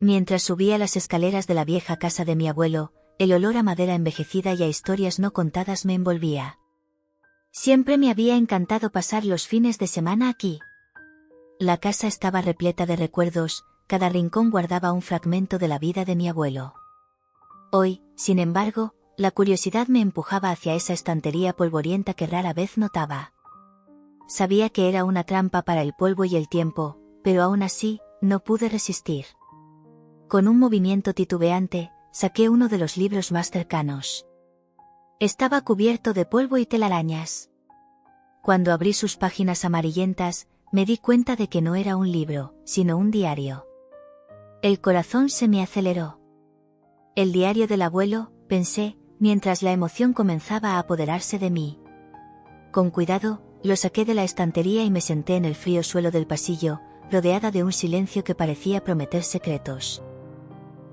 Mientras subía las escaleras de la vieja casa de mi abuelo, el olor a madera envejecida y a historias no contadas me envolvía. Siempre me había encantado pasar los fines de semana aquí. La casa estaba repleta de recuerdos, cada rincón guardaba un fragmento de la vida de mi abuelo. Hoy, sin embargo, la curiosidad me empujaba hacia esa estantería polvorienta que rara vez notaba. Sabía que era una trampa para el polvo y el tiempo, pero aún así, no pude resistir. Con un movimiento titubeante, saqué uno de los libros más cercanos. Estaba cubierto de polvo y telarañas. Cuando abrí sus páginas amarillentas, me di cuenta de que no era un libro, sino un diario. El corazón se me aceleró. El diario del abuelo, pensé, mientras la emoción comenzaba a apoderarse de mí. Con cuidado, lo saqué de la estantería y me senté en el frío suelo del pasillo, rodeada de un silencio que parecía prometer secretos.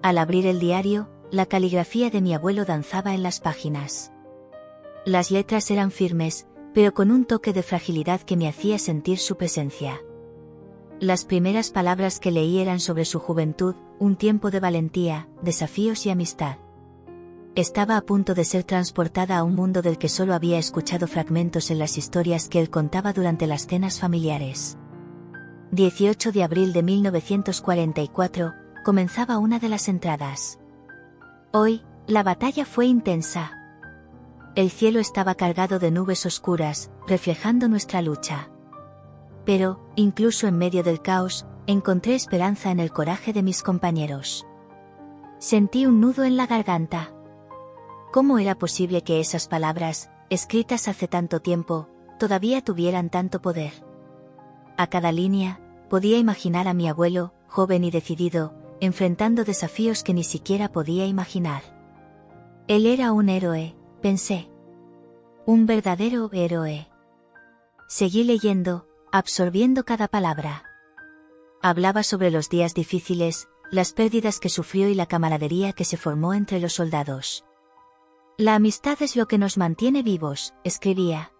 Al abrir el diario, la caligrafía de mi abuelo danzaba en las páginas. Las letras eran firmes, pero con un toque de fragilidad que me hacía sentir su presencia. Las primeras palabras que leí eran sobre su juventud, un tiempo de valentía, desafíos y amistad. Estaba a punto de ser transportada a un mundo del que solo había escuchado fragmentos en las historias que él contaba durante las cenas familiares. 18 de abril de 1944, comenzaba una de las entradas. Hoy, la batalla fue intensa. El cielo estaba cargado de nubes oscuras, reflejando nuestra lucha. Pero, incluso en medio del caos, encontré esperanza en el coraje de mis compañeros. Sentí un nudo en la garganta. ¿Cómo era posible que esas palabras, escritas hace tanto tiempo, todavía tuvieran tanto poder? A cada línea, podía imaginar a mi abuelo, joven y decidido, enfrentando desafíos que ni siquiera podía imaginar. Él era un héroe, pensé. Un verdadero héroe. Seguí leyendo, absorbiendo cada palabra. Hablaba sobre los días difíciles, las pérdidas que sufrió y la camaradería que se formó entre los soldados. La amistad es lo que nos mantiene vivos, escribía.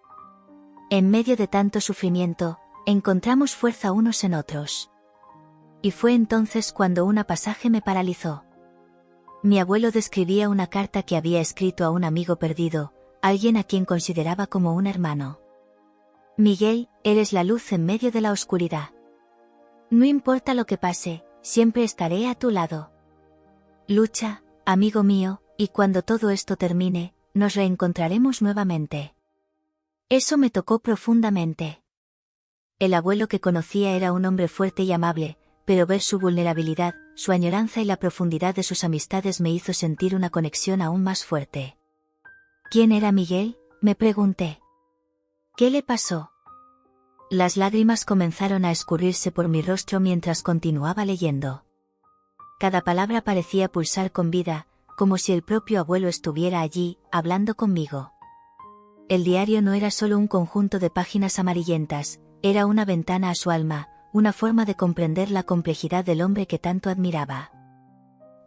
En medio de tanto sufrimiento, encontramos fuerza unos en otros. Y fue entonces cuando un pasaje me paralizó. Mi abuelo describía una carta que había escrito a un amigo perdido, alguien a quien consideraba como un hermano. Miguel, eres la luz en medio de la oscuridad. No importa lo que pase, siempre estaré a tu lado. Lucha, amigo mío, y cuando todo esto termine, nos reencontraremos nuevamente. Eso me tocó profundamente. El abuelo que conocía era un hombre fuerte y amable, pero ver su vulnerabilidad, su añoranza y la profundidad de sus amistades me hizo sentir una conexión aún más fuerte. ¿Quién era Miguel?, me pregunté. ¿Qué le pasó? Las lágrimas comenzaron a escurrirse por mi rostro mientras continuaba leyendo. Cada palabra parecía pulsar con vida, como si el propio abuelo estuviera allí, hablando conmigo. El diario no era solo un conjunto de páginas amarillentas, era una ventana a su alma, una forma de comprender la complejidad del hombre que tanto admiraba.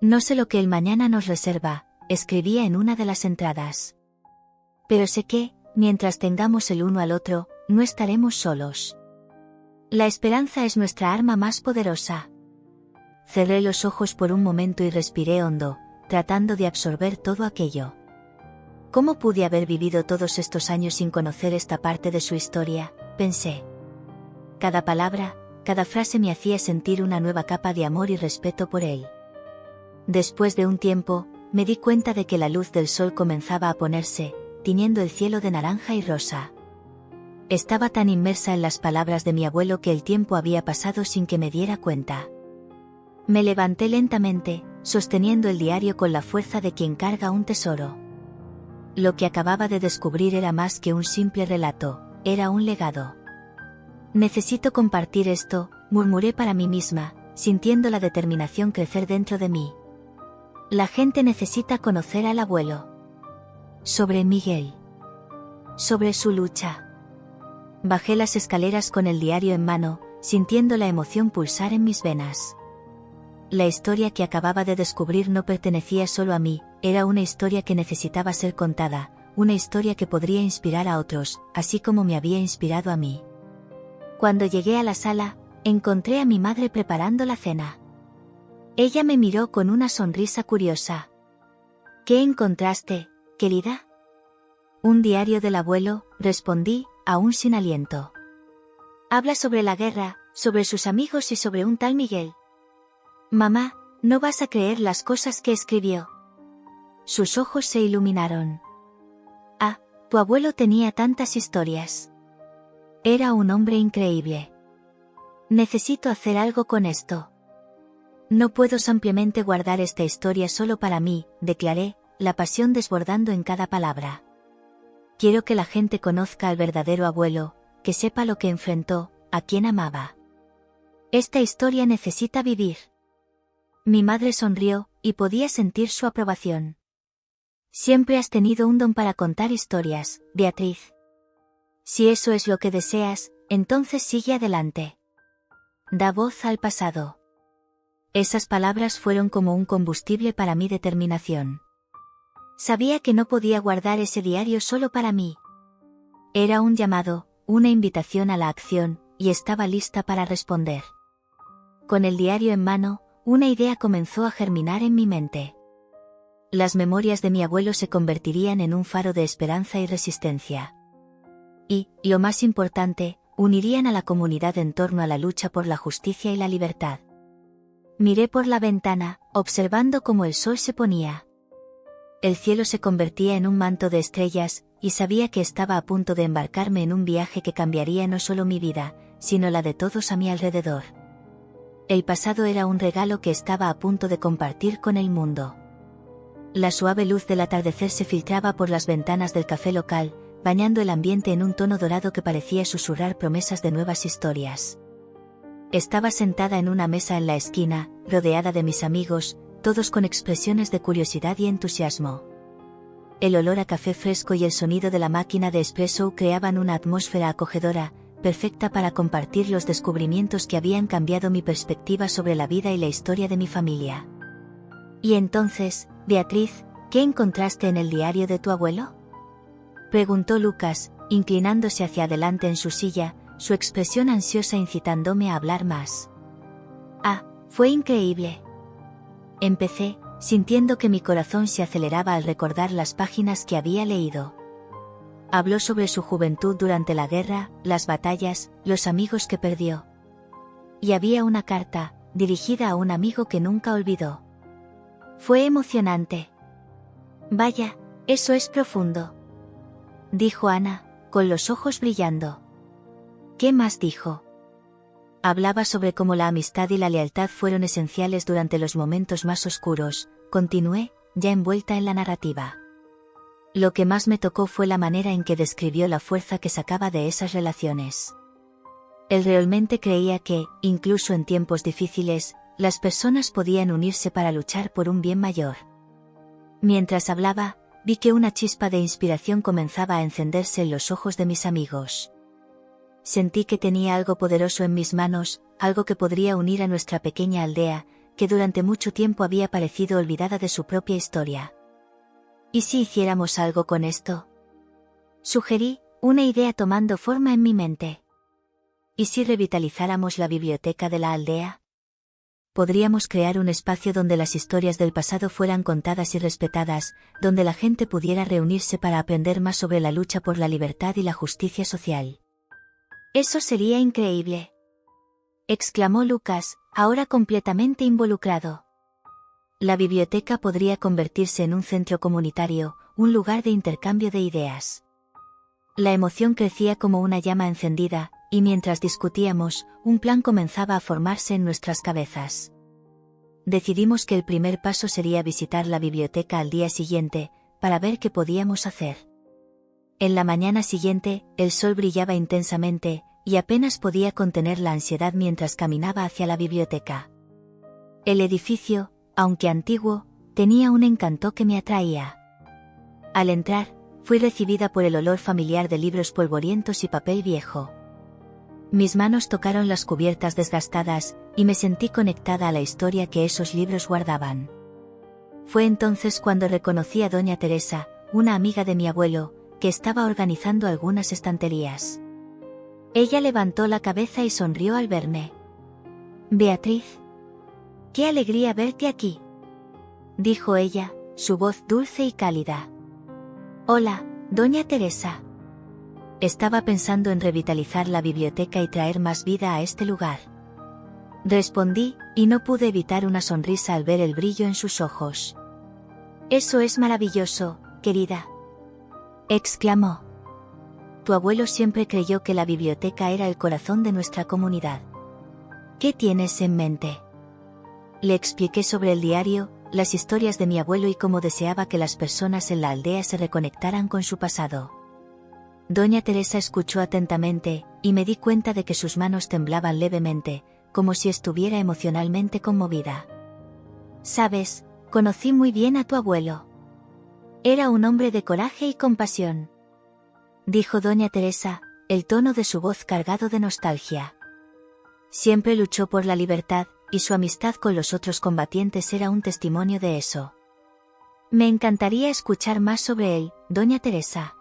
No sé lo que el mañana nos reserva, escribía en una de las entradas. Pero sé que, mientras tengamos el uno al otro, no estaremos solos. La esperanza es nuestra arma más poderosa. Cerré los ojos por un momento y respiré hondo, tratando de absorber todo aquello. ¿Cómo pude haber vivido todos estos años sin conocer esta parte de su historia?, pensé. Cada palabra, cada frase me hacía sentir una nueva capa de amor y respeto por él. Después de un tiempo, me di cuenta de que la luz del sol comenzaba a ponerse, tiñendo el cielo de naranja y rosa. Estaba tan inmersa en las palabras de mi abuelo que el tiempo había pasado sin que me diera cuenta. Me levanté lentamente, sosteniendo el diario con la fuerza de quien carga un tesoro. Lo que acababa de descubrir era más que un simple relato, era un legado. Necesito compartir esto, murmuré para mí misma, sintiendo la determinación crecer dentro de mí. La gente necesita conocer al abuelo. Sobre Miguel. Sobre su lucha. Bajé las escaleras con el diario en mano, sintiendo la emoción pulsar en mis venas. La historia que acababa de descubrir no pertenecía solo a mí, era una historia que necesitaba ser contada, una historia que podría inspirar a otros, así como me había inspirado a mí. Cuando llegué a la sala, encontré a mi madre preparando la cena. Ella me miró con una sonrisa curiosa. ¿Qué encontraste, querida? Un diario del abuelo, respondí, aún sin aliento. Habla sobre la guerra, sobre sus amigos y sobre un tal Miguel. Mamá, no vas a creer las cosas que escribió. Sus ojos se iluminaron. Ah, tu abuelo tenía tantas historias. Era un hombre increíble. Necesito hacer algo con esto. No puedo simplemente guardar esta historia solo para mí, declaré, la pasión desbordando en cada palabra. Quiero que la gente conozca al verdadero abuelo, que sepa lo que enfrentó, a quien amaba. Esta historia necesita vivir. Mi madre sonrió, y podía sentir su aprobación. Siempre has tenido un don para contar historias, Beatriz. Si eso es lo que deseas, entonces sigue adelante. Da voz al pasado. Esas palabras fueron como un combustible para mi determinación. Sabía que no podía guardar ese diario solo para mí. Era un llamado, una invitación a la acción, y estaba lista para responder. Con el diario en mano, una idea comenzó a germinar en mi mente. Las memorias de mi abuelo se convertirían en un faro de esperanza y resistencia. Y, lo más importante, unirían a la comunidad en torno a la lucha por la justicia y la libertad. Miré por la ventana, observando cómo el sol se ponía. El cielo se convertía en un manto de estrellas, y sabía que estaba a punto de embarcarme en un viaje que cambiaría no solo mi vida, sino la de todos a mi alrededor. El pasado era un regalo que estaba a punto de compartir con el mundo. La suave luz del atardecer se filtraba por las ventanas del café local, bañando el ambiente en un tono dorado que parecía susurrar promesas de nuevas historias. Estaba sentada en una mesa en la esquina, rodeada de mis amigos, todos con expresiones de curiosidad y entusiasmo. El olor a café fresco y el sonido de la máquina de espresso creaban una atmósfera acogedora, perfecta para compartir los descubrimientos que habían cambiado mi perspectiva sobre la vida y la historia de mi familia. Y entonces, Beatriz, ¿qué encontraste en el diario de tu abuelo? Preguntó Lucas, inclinándose hacia adelante en su silla, su expresión ansiosa incitándome a hablar más. Ah, fue increíble. Empecé, sintiendo que mi corazón se aceleraba al recordar las páginas que había leído. Habló sobre su juventud durante la guerra, las batallas, los amigos que perdió. Y había una carta, dirigida a un amigo que nunca olvidó. Fue emocionante. Vaya, eso es profundo. Dijo Ana, con los ojos brillando. ¿Qué más dijo? Hablaba sobre cómo la amistad y la lealtad fueron esenciales durante los momentos más oscuros, continué, ya envuelta en la narrativa. Lo que más me tocó fue la manera en que describió la fuerza que sacaba de esas relaciones. Él realmente creía que, incluso en tiempos difíciles, las personas podían unirse para luchar por un bien mayor. Mientras hablaba, vi que una chispa de inspiración comenzaba a encenderse en los ojos de mis amigos. Sentí que tenía algo poderoso en mis manos, algo que podría unir a nuestra pequeña aldea, que durante mucho tiempo había parecido olvidada de su propia historia. ¿Y si hiciéramos algo con esto? Sugerí, una idea tomando forma en mi mente. ¿Y si revitalizáramos la biblioteca de la aldea? Podríamos crear un espacio donde las historias del pasado fueran contadas y respetadas, donde la gente pudiera reunirse para aprender más sobre la lucha por la libertad y la justicia social. Eso sería increíble. Exclamó Lucas, ahora completamente involucrado. La biblioteca podría convertirse en un centro comunitario, un lugar de intercambio de ideas. La emoción crecía como una llama encendida, y mientras discutíamos, un plan comenzaba a formarse en nuestras cabezas. Decidimos que el primer paso sería visitar la biblioteca al día siguiente, para ver qué podíamos hacer. En la mañana siguiente, el sol brillaba intensamente, y apenas podía contener la ansiedad mientras caminaba hacia la biblioteca. El edificio, aunque antiguo, tenía un encanto que me atraía. Al entrar, fui recibida por el olor familiar de libros polvorientos y papel viejo. Mis manos tocaron las cubiertas desgastadas, y me sentí conectada a la historia que esos libros guardaban. Fue entonces cuando reconocí a Doña Teresa, una amiga de mi abuelo, que estaba organizando algunas estanterías. Ella levantó la cabeza y sonrió al verme. Beatriz. ¡Qué alegría verte aquí!, dijo ella, su voz dulce y cálida. Hola, doña Teresa. Estaba pensando en revitalizar la biblioteca y traer más vida a este lugar. Respondí, y no pude evitar una sonrisa al ver el brillo en sus ojos. Eso es maravilloso, querida, exclamó. Tu abuelo siempre creyó que la biblioteca era el corazón de nuestra comunidad. ¿Qué tienes en mente? Le expliqué sobre el diario, las historias de mi abuelo y cómo deseaba que las personas en la aldea se reconectaran con su pasado. Doña Teresa escuchó atentamente, y me di cuenta de que sus manos temblaban levemente, como si estuviera emocionalmente conmovida. Sabes, conocí muy bien a tu abuelo. Era un hombre de coraje y compasión, dijo doña Teresa, el tono de su voz cargado de nostalgia. Siempre luchó por la libertad, y su amistad con los otros combatientes era un testimonio de eso. Me encantaría escuchar más sobre él, doña Teresa,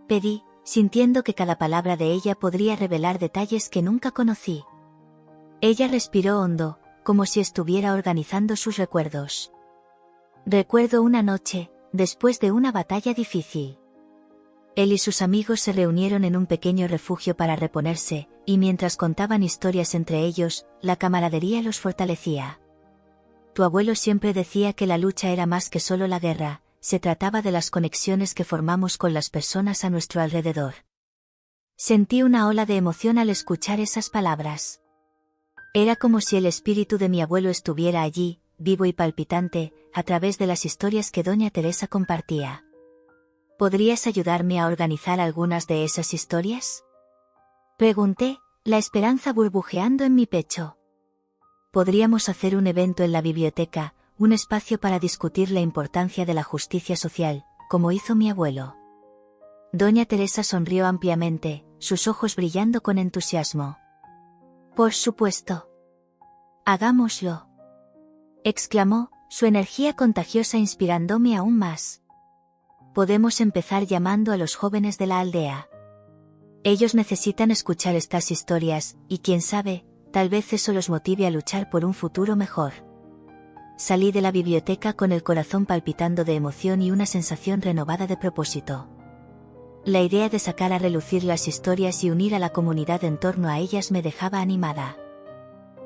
pedí, sintiendo que cada palabra de ella podría revelar detalles que nunca conocí. Ella respiró hondo, como si estuviera organizando sus recuerdos. Recuerdo una noche, después de una batalla difícil. Él y sus amigos se reunieron en un pequeño refugio para reponerse, y mientras contaban historias entre ellos, la camaradería los fortalecía. Tu abuelo siempre decía que la lucha era más que solo la guerra, se trataba de las conexiones que formamos con las personas a nuestro alrededor. Sentí una ola de emoción al escuchar esas palabras. Era como si el espíritu de mi abuelo estuviera allí, vivo y palpitante, a través de las historias que doña Teresa compartía. ¿Podrías ayudarme a organizar algunas de esas historias?, pregunté, la esperanza burbujeando en mi pecho. Podríamos hacer un evento en la biblioteca, un espacio para discutir la importancia de la justicia social, como hizo mi abuelo. Doña Teresa sonrió ampliamente, sus ojos brillando con entusiasmo. Por supuesto. Hagámoslo, exclamó, su energía contagiosa inspirándome aún más. Podemos empezar llamando a los jóvenes de la aldea. Ellos necesitan escuchar estas historias, y quién sabe, tal vez eso los motive a luchar por un futuro mejor. Salí de la biblioteca con el corazón palpitando de emoción y una sensación renovada de propósito. La idea de sacar a relucir las historias y unir a la comunidad en torno a ellas me dejaba animada.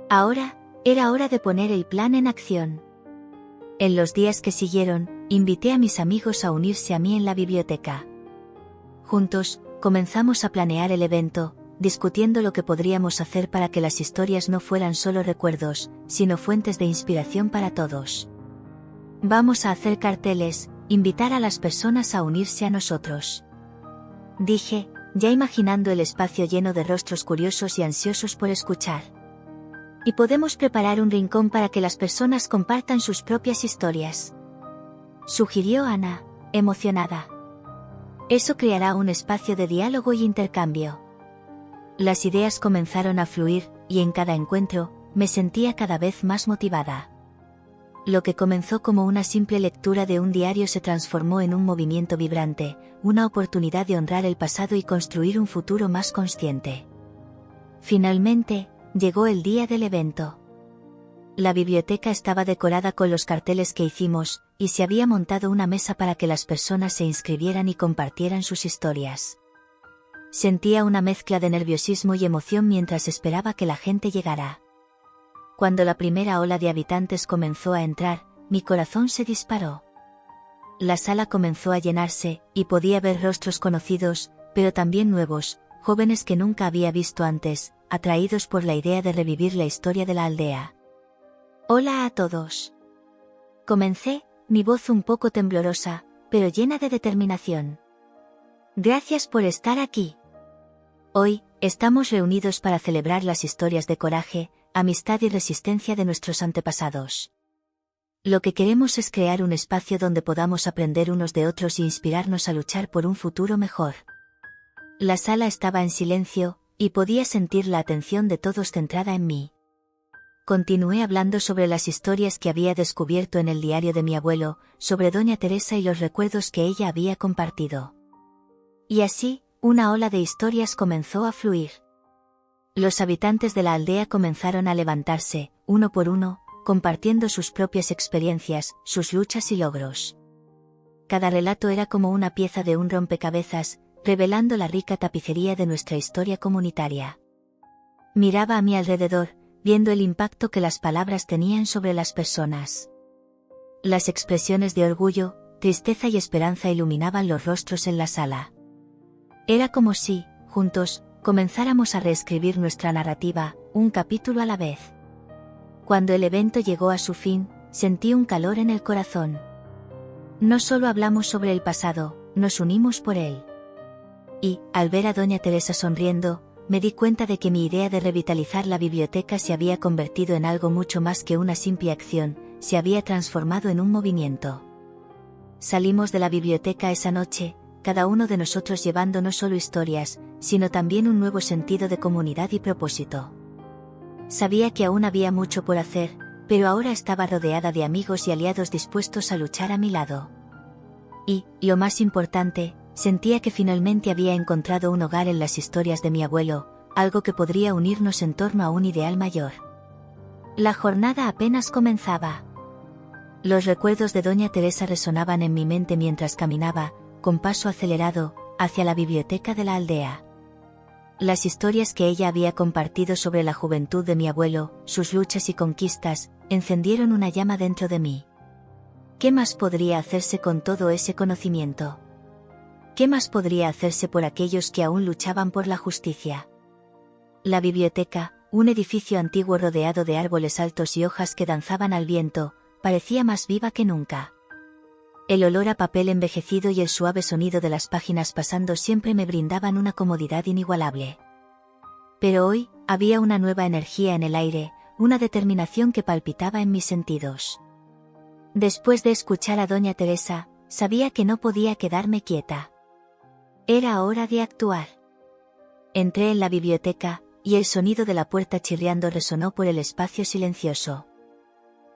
Ahora, era hora de poner el plan en acción. En los días que siguieron, invité a mis amigos a unirse a mí en la biblioteca. Juntos, comenzamos a planear el evento, discutiendo lo que podríamos hacer para que las historias no fueran solo recuerdos, sino fuentes de inspiración para todos. Vamos a hacer carteles, invitar a las personas a unirse a nosotros, dije, ya imaginando el espacio lleno de rostros curiosos y ansiosos por escuchar. Y podemos preparar un rincón para que las personas compartan sus propias historias, sugirió Ana, emocionada. Eso creará un espacio de diálogo y intercambio. Las ideas comenzaron a fluir, y en cada encuentro, me sentía cada vez más motivada. Lo que comenzó como una simple lectura de un diario se transformó en un movimiento vibrante, una oportunidad de honrar el pasado y construir un futuro más consciente. Finalmente, llegó el día del evento. La biblioteca estaba decorada con los carteles que hicimos, y se había montado una mesa para que las personas se inscribieran y compartieran sus historias. Sentía una mezcla de nerviosismo y emoción mientras esperaba que la gente llegara. Cuando la primera ola de habitantes comenzó a entrar, mi corazón se disparó. La sala comenzó a llenarse, y podía ver rostros conocidos, pero también nuevos, jóvenes que nunca había visto antes, atraídos por la idea de revivir la historia de la aldea. Hola a todos. Comencé, mi voz un poco temblorosa, pero llena de determinación. Gracias por estar aquí. Hoy, estamos reunidos para celebrar las historias de coraje, amistad y resistencia de nuestros antepasados. Lo que queremos es crear un espacio donde podamos aprender unos de otros e inspirarnos a luchar por un futuro mejor. La sala estaba en silencio, y podía sentir la atención de todos centrada en mí. Continué hablando sobre las historias que había descubierto en el diario de mi abuelo, sobre doña Teresa y los recuerdos que ella había compartido. Y así, una ola de historias comenzó a fluir. Los habitantes de la aldea comenzaron a levantarse, uno por uno, compartiendo sus propias experiencias, sus luchas y logros. Cada relato era como una pieza de un rompecabezas, revelando la rica tapicería de nuestra historia comunitaria. Miraba a mi alrededor, viendo el impacto que las palabras tenían sobre las personas. Las expresiones de orgullo, tristeza y esperanza iluminaban los rostros en la sala. Era como si, juntos, comenzáramos a reescribir nuestra narrativa, un capítulo a la vez. Cuando el evento llegó a su fin, sentí un calor en el corazón. No solo hablamos sobre el pasado, nos unimos por él. Y, al ver a doña Teresa sonriendo, me di cuenta de que mi idea de revitalizar la biblioteca se había convertido en algo mucho más que una simple acción, se había transformado en un movimiento. Salimos de la biblioteca esa noche, cada uno de nosotros llevando no solo historias, sino también un nuevo sentido de comunidad y propósito. Sabía que aún había mucho por hacer, pero ahora estaba rodeada de amigos y aliados dispuestos a luchar a mi lado. Y, lo más importante, sentía que finalmente había encontrado un hogar en las historias de mi abuelo, algo que podría unirnos en torno a un ideal mayor. La jornada apenas comenzaba. Los recuerdos de doña Teresa resonaban en mi mente mientras caminaba, con paso acelerado, hacia la biblioteca de la aldea. Las historias que ella había compartido sobre la juventud de mi abuelo, sus luchas y conquistas, encendieron una llama dentro de mí. ¿Qué más podría hacerse con todo ese conocimiento? ¿Qué más podría hacerse por aquellos que aún luchaban por la justicia? La biblioteca, un edificio antiguo rodeado de árboles altos y hojas que danzaban al viento, parecía más viva que nunca. El olor a papel envejecido y el suave sonido de las páginas pasando siempre me brindaban una comodidad inigualable. Pero hoy, había una nueva energía en el aire, una determinación que palpitaba en mis sentidos. Después de escuchar a doña Teresa, sabía que no podía quedarme quieta. Era hora de actuar. Entré en la biblioteca, y el sonido de la puerta chirriando resonó por el espacio silencioso.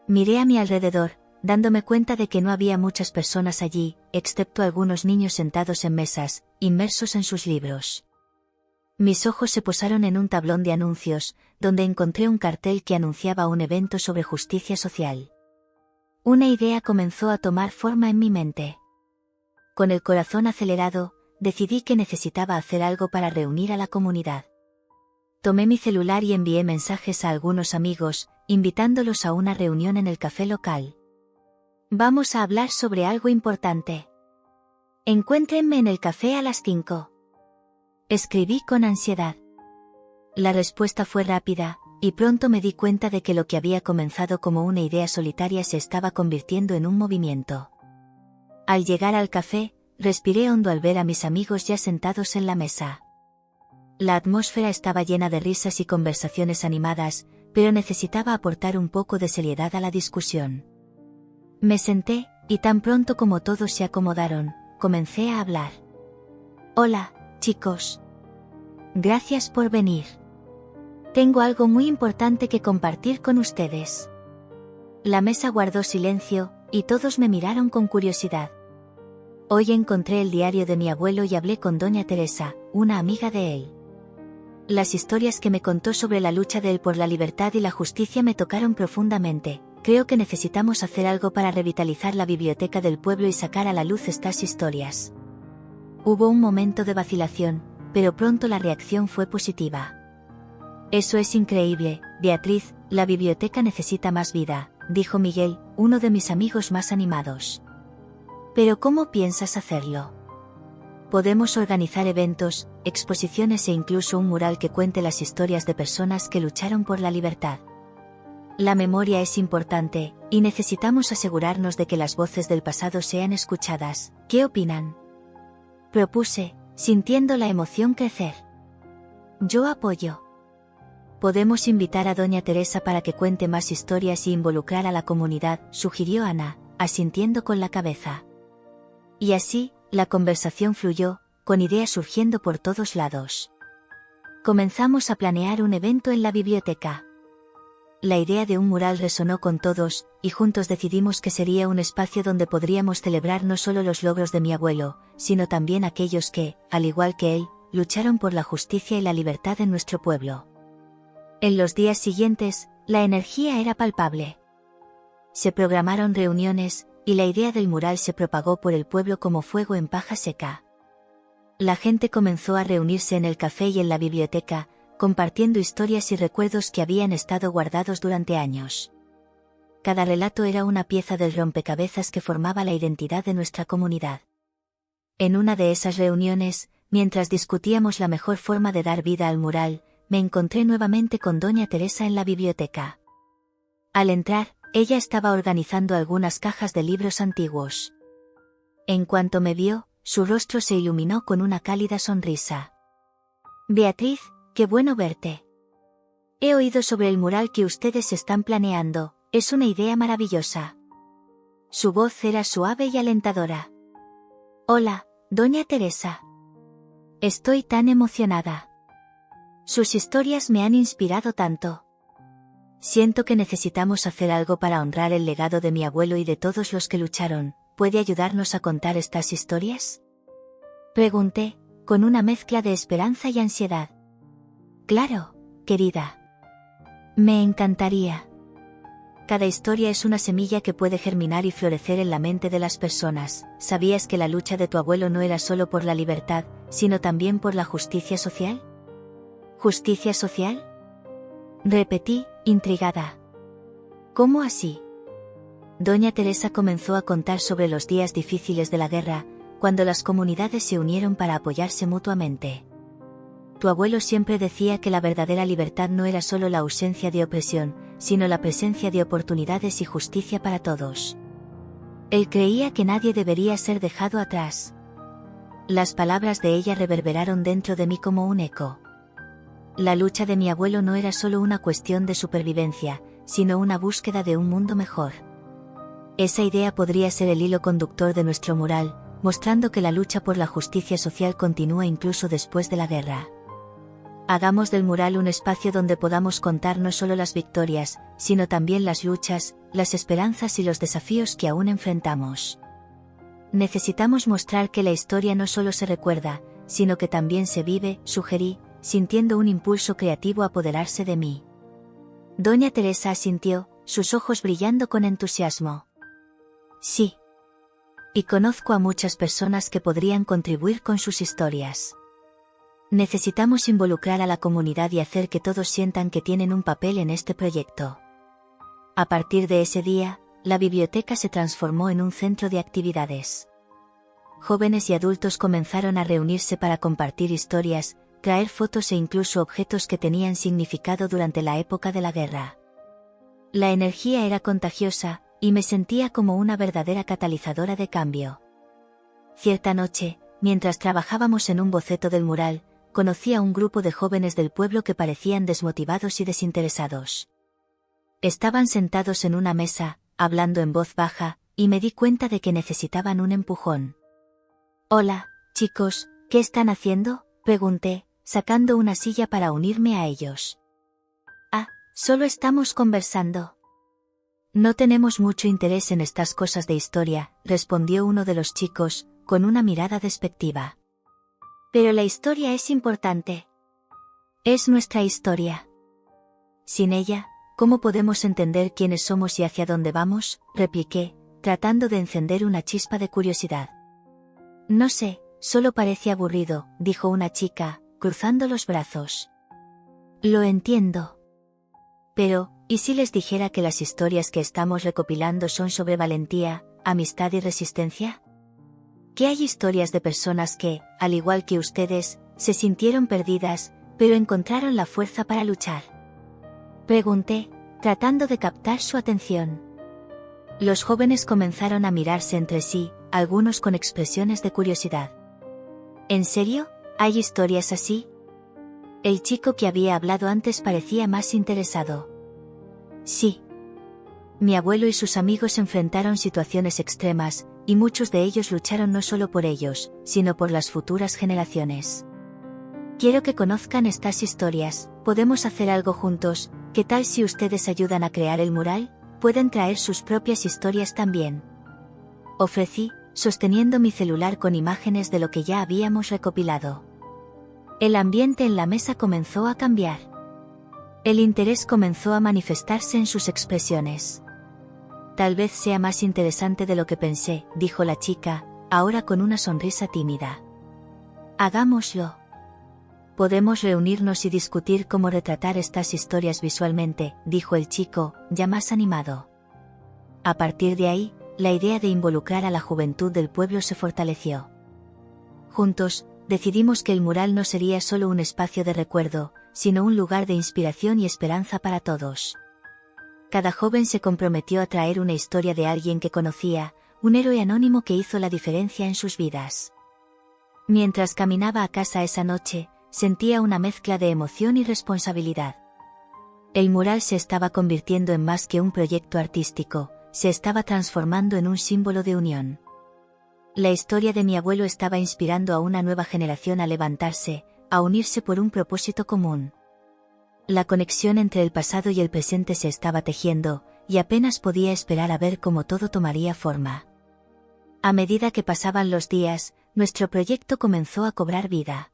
Miré a mi alrededor, dándome cuenta de que no había muchas personas allí, excepto algunos niños sentados en mesas, inmersos en sus libros. Mis ojos se posaron en un tablón de anuncios, donde encontré un cartel que anunciaba un evento sobre justicia social. Una idea comenzó a tomar forma en mi mente. Con el corazón acelerado, decidí que necesitaba hacer algo para reunir a la comunidad. Tomé mi celular y envié mensajes a algunos amigos, invitándolos a una reunión en el café local. Vamos a hablar sobre algo importante. Encuéntrenme en el café a las 5. Escribí con ansiedad. La respuesta fue rápida, y pronto me di cuenta de que lo que había comenzado como una idea solitaria se estaba convirtiendo en un movimiento. Al llegar al café, respiré hondo al ver a mis amigos ya sentados en la mesa. La atmósfera estaba llena de risas y conversaciones animadas, pero necesitaba aportar un poco de seriedad a la discusión. Me senté, y tan pronto como todos se acomodaron, comencé a hablar. Hola, chicos. Gracias por venir. Tengo algo muy importante que compartir con ustedes. La mesa guardó silencio, y todos me miraron con curiosidad. Hoy encontré el diario de mi abuelo y hablé con doña Teresa, una amiga de él. Las historias que me contó sobre la lucha de él por la libertad y la justicia me tocaron profundamente. Creo que necesitamos hacer algo para revitalizar la biblioteca del pueblo y sacar a la luz estas historias. Hubo un momento de vacilación, pero pronto la reacción fue positiva. Eso es increíble, Beatriz, la biblioteca necesita más vida, dijo Miguel, uno de mis amigos más animados. ¿Pero cómo piensas hacerlo? Podemos organizar eventos, exposiciones e incluso un mural que cuente las historias de personas que lucharon por la libertad. La memoria es importante, y necesitamos asegurarnos de que las voces del pasado sean escuchadas. ¿Qué opinan? Propuse, sintiendo la emoción crecer. Yo apoyo. Podemos invitar a doña Teresa para que cuente más historias y involucrar a la comunidad, sugirió Ana, asintiendo con la cabeza. Y así, la conversación fluyó, con ideas surgiendo por todos lados. Comenzamos a planear un evento en la biblioteca. La idea de un mural resonó con todos, y juntos decidimos que sería un espacio donde podríamos celebrar no solo los logros de mi abuelo, sino también aquellos que, al igual que él, lucharon por la justicia y la libertad en nuestro pueblo. En los días siguientes, la energía era palpable. Se programaron reuniones, y la idea del mural se propagó por el pueblo como fuego en paja seca. La gente comenzó a reunirse en el café y en la biblioteca, compartiendo historias y recuerdos que habían estado guardados durante años. Cada relato era una pieza del rompecabezas que formaba la identidad de nuestra comunidad. En una de esas reuniones, mientras discutíamos la mejor forma de dar vida al mural, me encontré nuevamente con doña Teresa en la biblioteca. Al entrar, ella estaba organizando algunas cajas de libros antiguos. En cuanto me vio, su rostro se iluminó con una cálida sonrisa. Beatriz, qué bueno verte. He oído sobre el mural que ustedes están planeando, es una idea maravillosa. Su voz era suave y alentadora. Hola, doña Teresa. Estoy tan emocionada. Sus historias me han inspirado tanto. Siento que necesitamos hacer algo para honrar el legado de mi abuelo y de todos los que lucharon. ¿Puede ayudarnos a contar estas historias? Pregunté, con una mezcla de esperanza y ansiedad. Claro, querida. Me encantaría. Cada historia es una semilla que puede germinar y florecer en la mente de las personas. ¿Sabías que la lucha de tu abuelo no era solo por la libertad, sino también por la justicia social? ¿Justicia social? Repetí, intrigada. ¿Cómo así? Doña Teresa comenzó a contar sobre los días difíciles de la guerra, cuando las comunidades se unieron para apoyarse mutuamente. Tu abuelo siempre decía que la verdadera libertad no era solo la ausencia de opresión, sino la presencia de oportunidades y justicia para todos. Él creía que nadie debería ser dejado atrás. Las palabras de ella reverberaron dentro de mí como un eco. La lucha de mi abuelo no era solo una cuestión de supervivencia, sino una búsqueda de un mundo mejor. Esa idea podría ser el hilo conductor de nuestro mural, mostrando que la lucha por la justicia social continúa incluso después de la guerra. Hagamos del mural un espacio donde podamos contar no solo las victorias, sino también las luchas, las esperanzas y los desafíos que aún enfrentamos. Necesitamos mostrar que la historia no solo se recuerda, sino que también se vive, sugerí, sintiendo un impulso creativo apoderarse de mí. Doña Teresa asintió, sus ojos brillando con entusiasmo. Sí. Y conozco a muchas personas que podrían contribuir con sus historias. Necesitamos involucrar a la comunidad y hacer que todos sientan que tienen un papel en este proyecto. A partir de ese día, la biblioteca se transformó en un centro de actividades. Jóvenes y adultos comenzaron a reunirse para compartir historias, traer fotos e incluso objetos que tenían significado durante la época de la guerra. La energía era contagiosa, y me sentía como una verdadera catalizadora de cambio. Cierta noche, mientras trabajábamos en un boceto del mural, conocí a un grupo de jóvenes del pueblo que parecían desmotivados y desinteresados. Estaban sentados en una mesa, hablando en voz baja, y me di cuenta de que necesitaban un empujón. Hola, chicos, ¿qué están haciendo?, pregunté, sacando una silla para unirme a ellos. Ah, solo estamos conversando. No tenemos mucho interés en estas cosas de historia, respondió uno de los chicos, con una mirada despectiva. Pero la historia es importante. Es nuestra historia. Sin ella, ¿cómo podemos entender quiénes somos y hacia dónde vamos?, repliqué, tratando de encender una chispa de curiosidad. No sé, solo parece aburrido, dijo una chica, cruzando los brazos. Lo entiendo. Pero, ¿y si les dijera que las historias que estamos recopilando son sobre valentía, amistad y resistencia? Que hay historias de personas que, al igual que ustedes, se sintieron perdidas, pero encontraron la fuerza para luchar. Pregunté, tratando de captar su atención. Los jóvenes comenzaron a mirarse entre sí, algunos con expresiones de curiosidad. ¿En serio? ¿Hay historias así? El chico que había hablado antes parecía más interesado. Sí. Mi abuelo y sus amigos enfrentaron situaciones extremas, y muchos de ellos lucharon no solo por ellos, sino por las futuras generaciones. Quiero que conozcan estas historias. Podemos hacer algo juntos. ¿Qué tal si ustedes ayudan a crear el mural? Pueden traer sus propias historias también. Ofrecí, sosteniendo mi celular con imágenes de lo que ya habíamos recopilado. El ambiente en la mesa comenzó a cambiar. El interés comenzó a manifestarse en sus expresiones. Tal vez sea más interesante de lo que pensé, dijo la chica, ahora con una sonrisa tímida. Hagámoslo. Podemos reunirnos y discutir cómo retratar estas historias visualmente, dijo el chico, ya más animado. A partir de ahí, la idea de involucrar a la juventud del pueblo se fortaleció. Juntos, decidimos que el mural no sería solo un espacio de recuerdo, sino un lugar de inspiración y esperanza para todos. Cada joven se comprometió a traer una historia de alguien que conocía, un héroe anónimo que hizo la diferencia en sus vidas. Mientras caminaba a casa esa noche, sentía una mezcla de emoción y responsabilidad. El mural se estaba convirtiendo en más que un proyecto artístico, se estaba transformando en un símbolo de unión. La historia de mi abuelo estaba inspirando a una nueva generación a levantarse, a unirse por un propósito común. La conexión entre el pasado y el presente se estaba tejiendo, y apenas podía esperar a ver cómo todo tomaría forma. A medida que pasaban los días, nuestro proyecto comenzó a cobrar vida.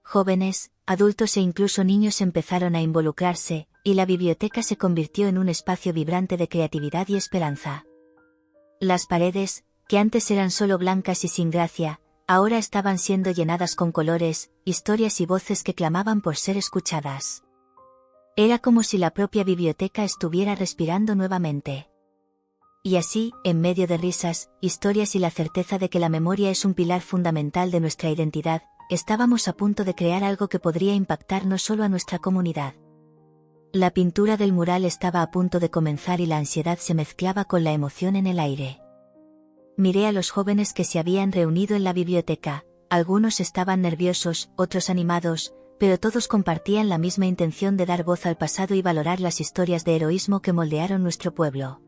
Jóvenes, adultos e incluso niños empezaron a involucrarse, y la biblioteca se convirtió en un espacio vibrante de creatividad y esperanza. Las paredes, que antes eran solo blancas y sin gracia, ahora estaban siendo llenadas con colores, historias y voces que clamaban por ser escuchadas. Era como si la propia biblioteca estuviera respirando nuevamente. Y así, en medio de risas, historias y la certeza de que la memoria es un pilar fundamental de nuestra identidad, estábamos a punto de crear algo que podría impactar no solo a nuestra comunidad. La pintura del mural estaba a punto de comenzar y la ansiedad se mezclaba con la emoción en el aire. Miré a los jóvenes que se habían reunido en la biblioteca, algunos estaban nerviosos, otros animados, pero todos compartían la misma intención de dar voz al pasado y valorar las historias de heroísmo que moldearon nuestro pueblo.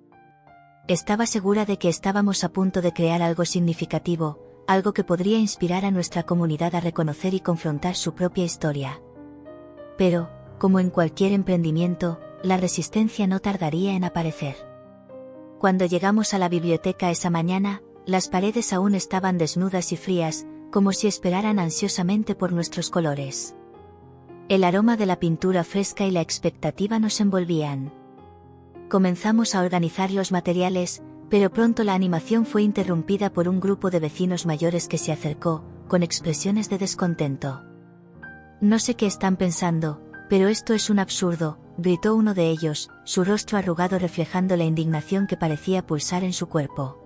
Estaba segura de que estábamos a punto de crear algo significativo, algo que podría inspirar a nuestra comunidad a reconocer y confrontar su propia historia. Pero, como en cualquier emprendimiento, la resistencia no tardaría en aparecer. Cuando llegamos a la biblioteca esa mañana, las paredes aún estaban desnudas y frías, como si esperaran ansiosamente por nuestros colores. El aroma de la pintura fresca y la expectativa nos envolvían. Comenzamos a organizar los materiales, pero pronto la animación fue interrumpida por un grupo de vecinos mayores que se acercó, con expresiones de descontento. No sé qué están pensando, pero esto es un absurdo, gritó uno de ellos, su rostro arrugado reflejando la indignación que parecía pulsar en su cuerpo.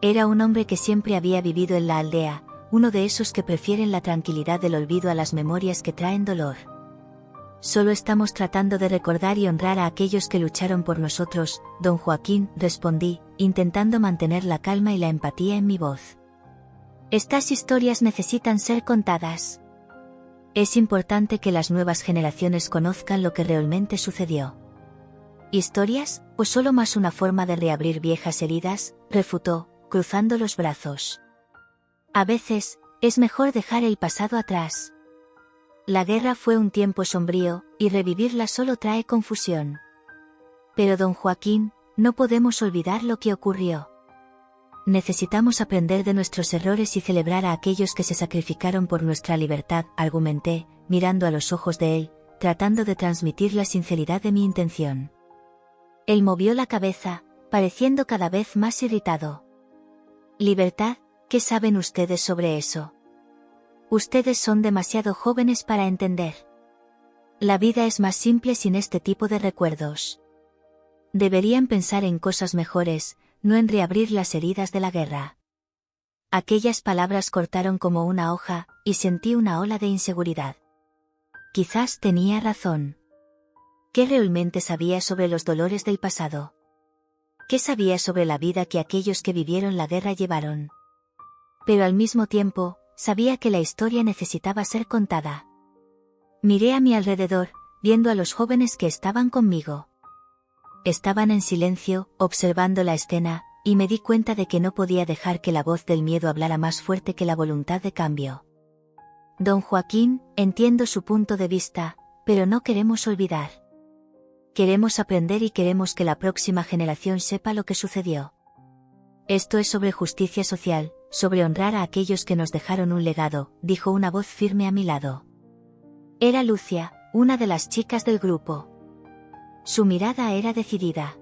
Era un hombre que siempre había vivido en la aldea, uno de esos que prefieren la tranquilidad del olvido a las memorias que traen dolor. Solo estamos tratando de recordar y honrar a aquellos que lucharon por nosotros, don Joaquín, respondí, intentando mantener la calma y la empatía en mi voz. Estas historias necesitan ser contadas. Es importante que las nuevas generaciones conozcan lo que realmente sucedió. ¿Historias, o solo más una forma de reabrir viejas heridas?, refutó, cruzando los brazos. A veces, es mejor dejar el pasado atrás. La guerra fue un tiempo sombrío, y revivirla solo trae confusión. Pero don Joaquín, no podemos olvidar lo que ocurrió. Necesitamos aprender de nuestros errores y celebrar a aquellos que se sacrificaron por nuestra libertad, argumenté, mirando a los ojos de él, tratando de transmitir la sinceridad de mi intención. Él movió la cabeza, pareciendo cada vez más irritado. ¿Libertad? ¿Qué saben ustedes sobre eso? Ustedes son demasiado jóvenes para entender. La vida es más simple sin este tipo de recuerdos. Deberían pensar en cosas mejores, no en reabrir las heridas de la guerra. Aquellas palabras cortaron como una hoja, y sentí una ola de inseguridad. Quizás tenía razón. ¿Qué realmente sabía sobre los dolores del pasado? ¿Qué sabía sobre la vida que aquellos que vivieron la guerra llevaron? Pero al mismo tiempo, sabía que la historia necesitaba ser contada. Miré a mi alrededor, viendo a los jóvenes que estaban conmigo. Estaban en silencio, observando la escena, y me di cuenta de que no podía dejar que la voz del miedo hablara más fuerte que la voluntad de cambio. Don Joaquín, entiendo su punto de vista, pero no queremos olvidar. Queremos aprender y queremos que la próxima generación sepa lo que sucedió. Esto es sobre justicia social, sobre honrar a aquellos que nos dejaron un legado, dijo una voz firme a mi lado. Era Lucia, una de las chicas del grupo. Su mirada era decidida.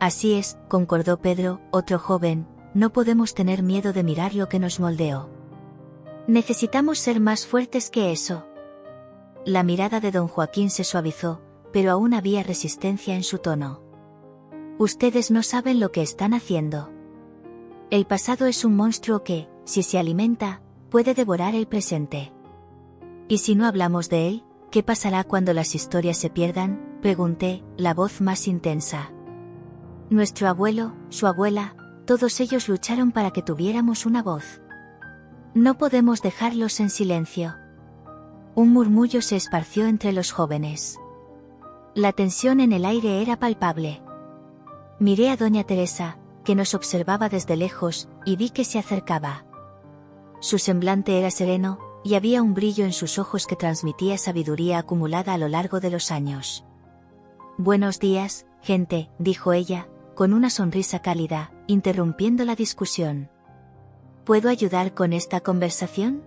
Así es, concordó Pedro, otro joven, no podemos tener miedo de mirar lo que nos moldeó. Necesitamos ser más fuertes que eso. La mirada de don Joaquín se suavizó, pero aún había resistencia en su tono. Ustedes no saben lo que están haciendo. El pasado es un monstruo que, si se alimenta, puede devorar el presente. ¿Y si no hablamos de él, qué pasará cuando las historias se pierdan?, pregunté, la voz más intensa. Nuestro abuelo, su abuela, todos ellos lucharon para que tuviéramos una voz. No podemos dejarlos en silencio. Un murmullo se esparció entre los jóvenes. La tensión en el aire era palpable. Miré a doña Teresa, que nos observaba desde lejos, y vi que se acercaba. Su semblante era sereno, y había un brillo en sus ojos que transmitía sabiduría acumulada a lo largo de los años. Buenos días, gente, dijo ella, con una sonrisa cálida, interrumpiendo la discusión. ¿Puedo ayudar con esta conversación?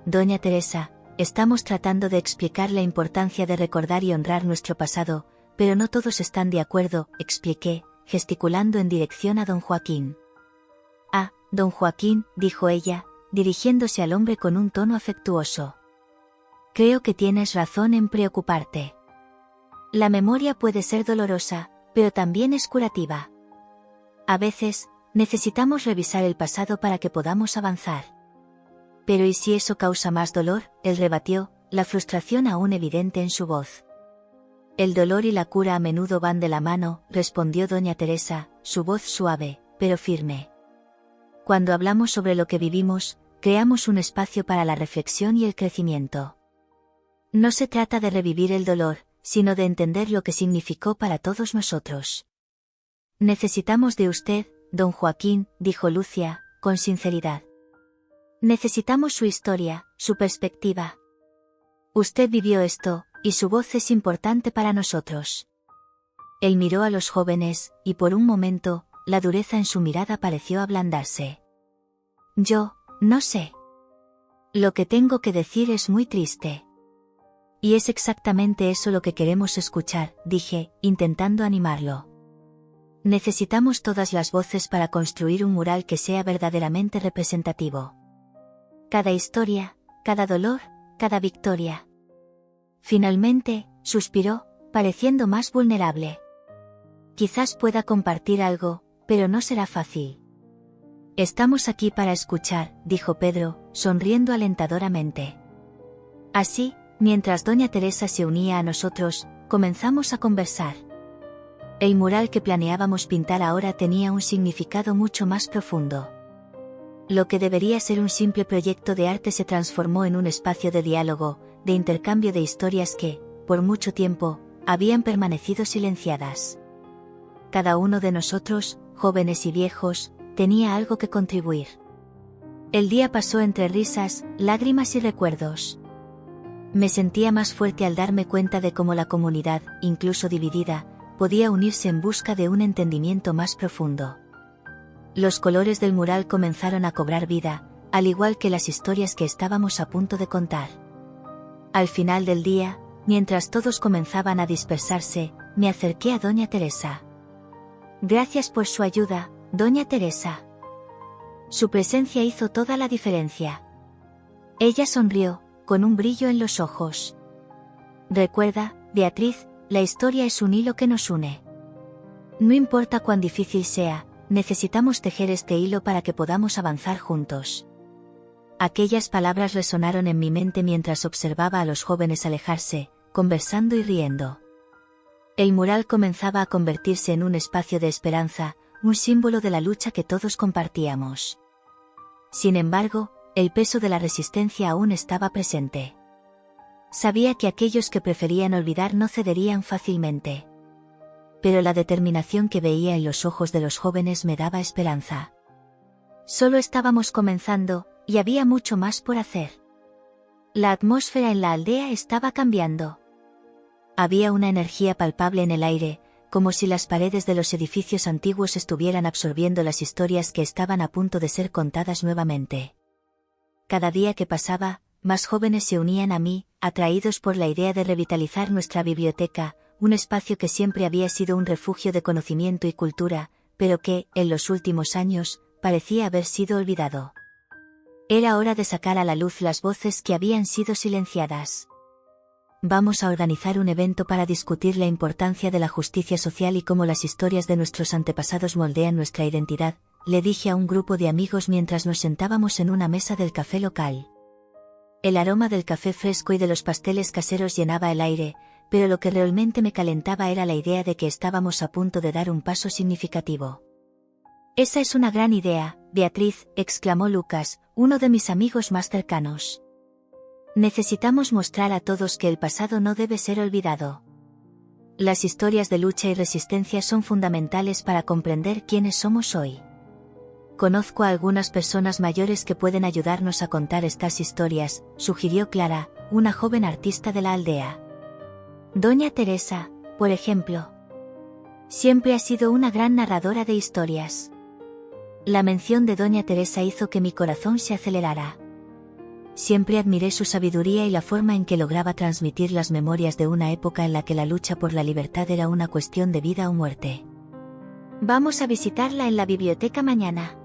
Doña Teresa, estamos tratando de explicar la importancia de recordar y honrar nuestro pasado, pero no todos están de acuerdo, expliqué, gesticulando en dirección a don Joaquín. Ah, don Joaquín, dijo ella, dirigiéndose al hombre con un tono afectuoso. Creo que tienes razón en preocuparte. La memoria puede ser dolorosa, pero también es curativa. A veces, necesitamos revisar el pasado para que podamos avanzar. Pero ¿y si eso causa más dolor?, él rebatió, la frustración aún evidente en su voz. El dolor y la cura a menudo van de la mano, respondió doña Teresa, su voz suave, pero firme. Cuando hablamos sobre lo que vivimos, creamos un espacio para la reflexión y el crecimiento. No se trata de revivir el dolor, sino de entender lo que significó para todos nosotros. Necesitamos de usted, don Joaquín, dijo Lucia, con sinceridad. Necesitamos su historia, su perspectiva. Usted vivió esto, y su voz es importante para nosotros. Él miró a los jóvenes, y por un momento, la dureza en su mirada pareció ablandarse. Yo, no sé. Lo que tengo que decir es muy triste. Y es exactamente eso lo que queremos escuchar, dije, intentando animarlo. Necesitamos todas las voces para construir un mural que sea verdaderamente representativo. Cada historia, cada dolor, cada victoria. Finalmente, suspiró, pareciendo más vulnerable. Quizás pueda compartir algo, pero no será fácil. Estamos aquí para escuchar, dijo Pedro, sonriendo alentadoramente. Así, mientras doña Teresa se unía a nosotros, comenzamos a conversar. El mural que planeábamos pintar ahora tenía un significado mucho más profundo. Lo que debería ser un simple proyecto de arte se transformó en un espacio de diálogo, de intercambio de historias que, por mucho tiempo, habían permanecido silenciadas. Cada uno de nosotros, jóvenes y viejos, tenía algo que contribuir. El día pasó entre risas, lágrimas y recuerdos. Me sentía más fuerte al darme cuenta de cómo la comunidad, incluso dividida, podía unirse en busca de un entendimiento más profundo. Los colores del mural comenzaron a cobrar vida, al igual que las historias que estábamos a punto de contar. Al final del día, mientras todos comenzaban a dispersarse, me acerqué a doña Teresa. Gracias por su ayuda, doña Teresa. Su presencia hizo toda la diferencia. Ella sonrió, con un brillo en los ojos. Recuerda, Beatriz, la historia es un hilo que nos une. No importa cuán difícil sea, necesitamos tejer este hilo para que podamos avanzar juntos. Aquellas palabras resonaron en mi mente mientras observaba a los jóvenes alejarse, conversando y riendo. El mural comenzaba a convertirse en un espacio de esperanza, un símbolo de la lucha que todos compartíamos. Sin embargo, el peso de la resistencia aún estaba presente. Sabía que aquellos que preferían olvidar no cederían fácilmente. Pero la determinación que veía en los ojos de los jóvenes me daba esperanza. Solo estábamos comenzando, y había mucho más por hacer. La atmósfera en la aldea estaba cambiando. Había una energía palpable en el aire, como si las paredes de los edificios antiguos estuvieran absorbiendo las historias que estaban a punto de ser contadas nuevamente. Cada día que pasaba, más jóvenes se unían a mí, atraídos por la idea de revitalizar nuestra biblioteca, un espacio que siempre había sido un refugio de conocimiento y cultura, pero que, en los últimos años, parecía haber sido olvidado. Era hora de sacar a la luz las voces que habían sido silenciadas. Vamos a organizar un evento para discutir la importancia de la justicia social y cómo las historias de nuestros antepasados moldean nuestra identidad, le dije a un grupo de amigos mientras nos sentábamos en una mesa del café local. El aroma del café fresco y de los pasteles caseros llenaba el aire, pero lo que realmente me calentaba era la idea de que estábamos a punto de dar un paso significativo. «Esa es una gran idea, Beatriz», exclamó Lucas, uno de mis amigos más cercanos. «Necesitamos mostrar a todos que el pasado no debe ser olvidado. Las historias de lucha y resistencia son fundamentales para comprender quiénes somos hoy. Conozco a algunas personas mayores que pueden ayudarnos a contar estas historias», sugirió Clara, una joven artista de la aldea. «Doña Teresa, por ejemplo. Siempre ha sido una gran narradora de historias». La mención de Doña Teresa hizo que mi corazón se acelerara. Siempre admiré su sabiduría y la forma en que lograba transmitir las memorias de una época en la que la lucha por la libertad era una cuestión de vida o muerte. «Vamos a visitarla en la biblioteca mañana.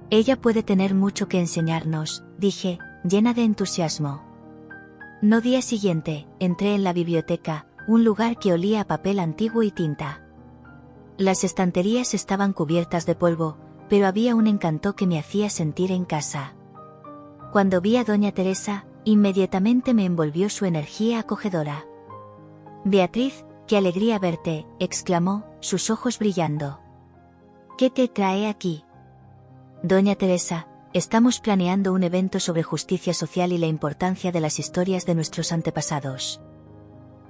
Ella puede tener mucho que enseñarnos», dije, llena de entusiasmo. No día siguiente, entré en la biblioteca, un lugar que olía a papel antiguo y tinta. Las estanterías estaban cubiertas de polvo, pero había un encanto que me hacía sentir en casa. Cuando vi a Doña Teresa, inmediatamente me envolvió su energía acogedora. «Beatriz, qué alegría verte», exclamó, sus ojos brillando. «¿Qué te trae aquí?» «Doña Teresa, estamos planeando un evento sobre justicia social y la importancia de las historias de nuestros antepasados.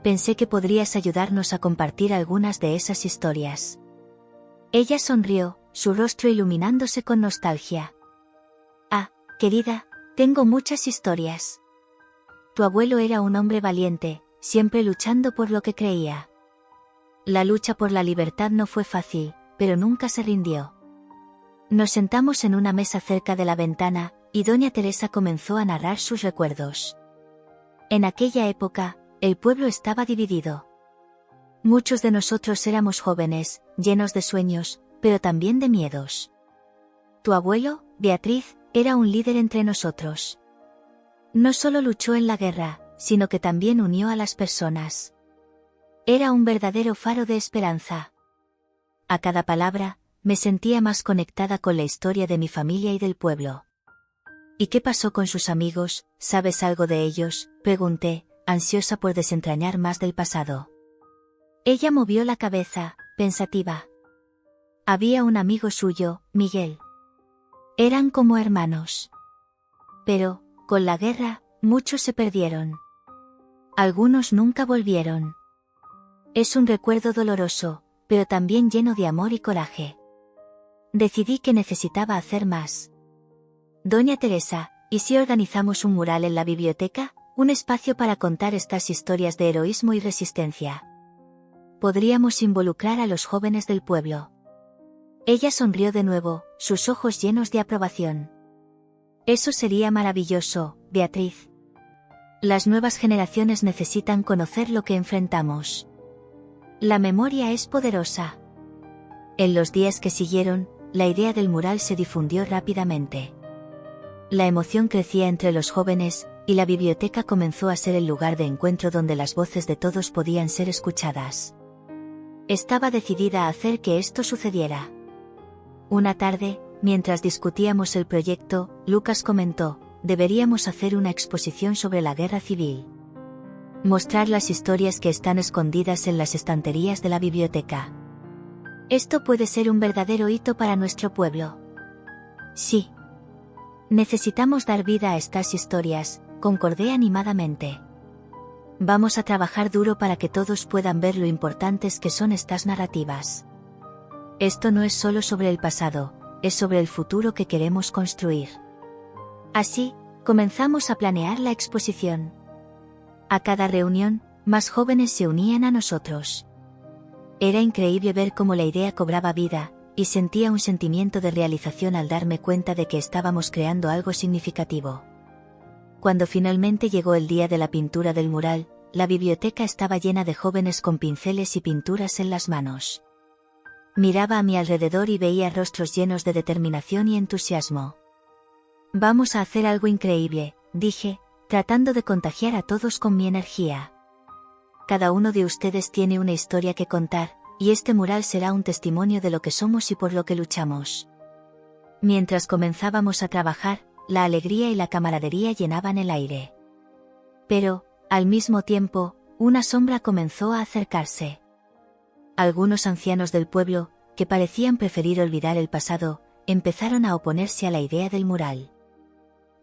Pensé que podrías ayudarnos a compartir algunas de esas historias». Ella sonrió, su rostro iluminándose con nostalgia. «Ah, querida, tengo muchas historias. Tu abuelo era un hombre valiente, siempre luchando por lo que creía. La lucha por la libertad no fue fácil, pero nunca se rindió». Nos sentamos en una mesa cerca de la ventana, y Doña Teresa comenzó a narrar sus recuerdos. En aquella época, el pueblo estaba dividido. Muchos de nosotros éramos jóvenes, llenos de sueños, pero también de miedos. Tu abuelo, Beatriz, era un líder entre nosotros. No solo luchó en la guerra, sino que también unió a las personas. Era un verdadero faro de esperanza. A cada palabra, me sentía más conectada con la historia de mi familia y del pueblo. «¿Y qué pasó con sus amigos? ¿Sabes algo de ellos?», pregunté, ansiosa por desentrañar más del pasado. Ella movió la cabeza, pensativa. «Había un amigo suyo, Miguel. Eran como hermanos. Pero, con la guerra, muchos se perdieron. Algunos nunca volvieron. Es un recuerdo doloroso, pero también lleno de amor y coraje. Decidí que necesitaba hacer más. Doña Teresa, ¿y si organizamos un mural en la biblioteca? Un espacio para contar estas historias de heroísmo y resistencia. Podríamos involucrar a los jóvenes del pueblo». Ella sonrió de nuevo, sus ojos llenos de aprobación. «Eso sería maravilloso, Beatriz. Las nuevas generaciones necesitan conocer lo que enfrentamos. La memoria es poderosa». En los días que siguieron, la idea del mural se difundió rápidamente. La emoción crecía entre los jóvenes, y la biblioteca comenzó a ser el lugar de encuentro donde las voces de todos podían ser escuchadas. Estaba decidida a hacer que esto sucediera. Una tarde, mientras discutíamos el proyecto, Lucas comentó: «Deberíamos hacer una exposición sobre la guerra civil. Mostrar las historias que están escondidas en las estanterías de la biblioteca. Esto puede ser un verdadero hito para nuestro pueblo». «Sí. Necesitamos dar vida a estas historias», concordé animadamente. «Vamos a trabajar duro para que todos puedan ver lo importantes que son estas narrativas. Esto no es solo sobre el pasado, es sobre el futuro que queremos construir». Así, comenzamos a planear la exposición. A cada reunión, más jóvenes se unían a nosotros. Era increíble ver cómo la idea cobraba vida, y sentía un sentimiento de realización al darme cuenta de que estábamos creando algo significativo. Cuando finalmente llegó el día de la pintura del mural, la biblioteca estaba llena de jóvenes con pinceles y pinturas en las manos. Miraba a mi alrededor y veía rostros llenos de determinación y entusiasmo. Vamos a hacer algo increíble, dije, tratando de contagiar a todos con mi energía. Cada uno de ustedes tiene una historia que contar, y este mural será un testimonio de lo que somos y por lo que luchamos. Mientras comenzábamos a trabajar, la alegría y la camaradería llenaban el aire. Pero, al mismo tiempo, una sombra comenzó a acercarse. Algunos ancianos del pueblo, que parecían preferir olvidar el pasado, empezaron a oponerse a la idea del mural.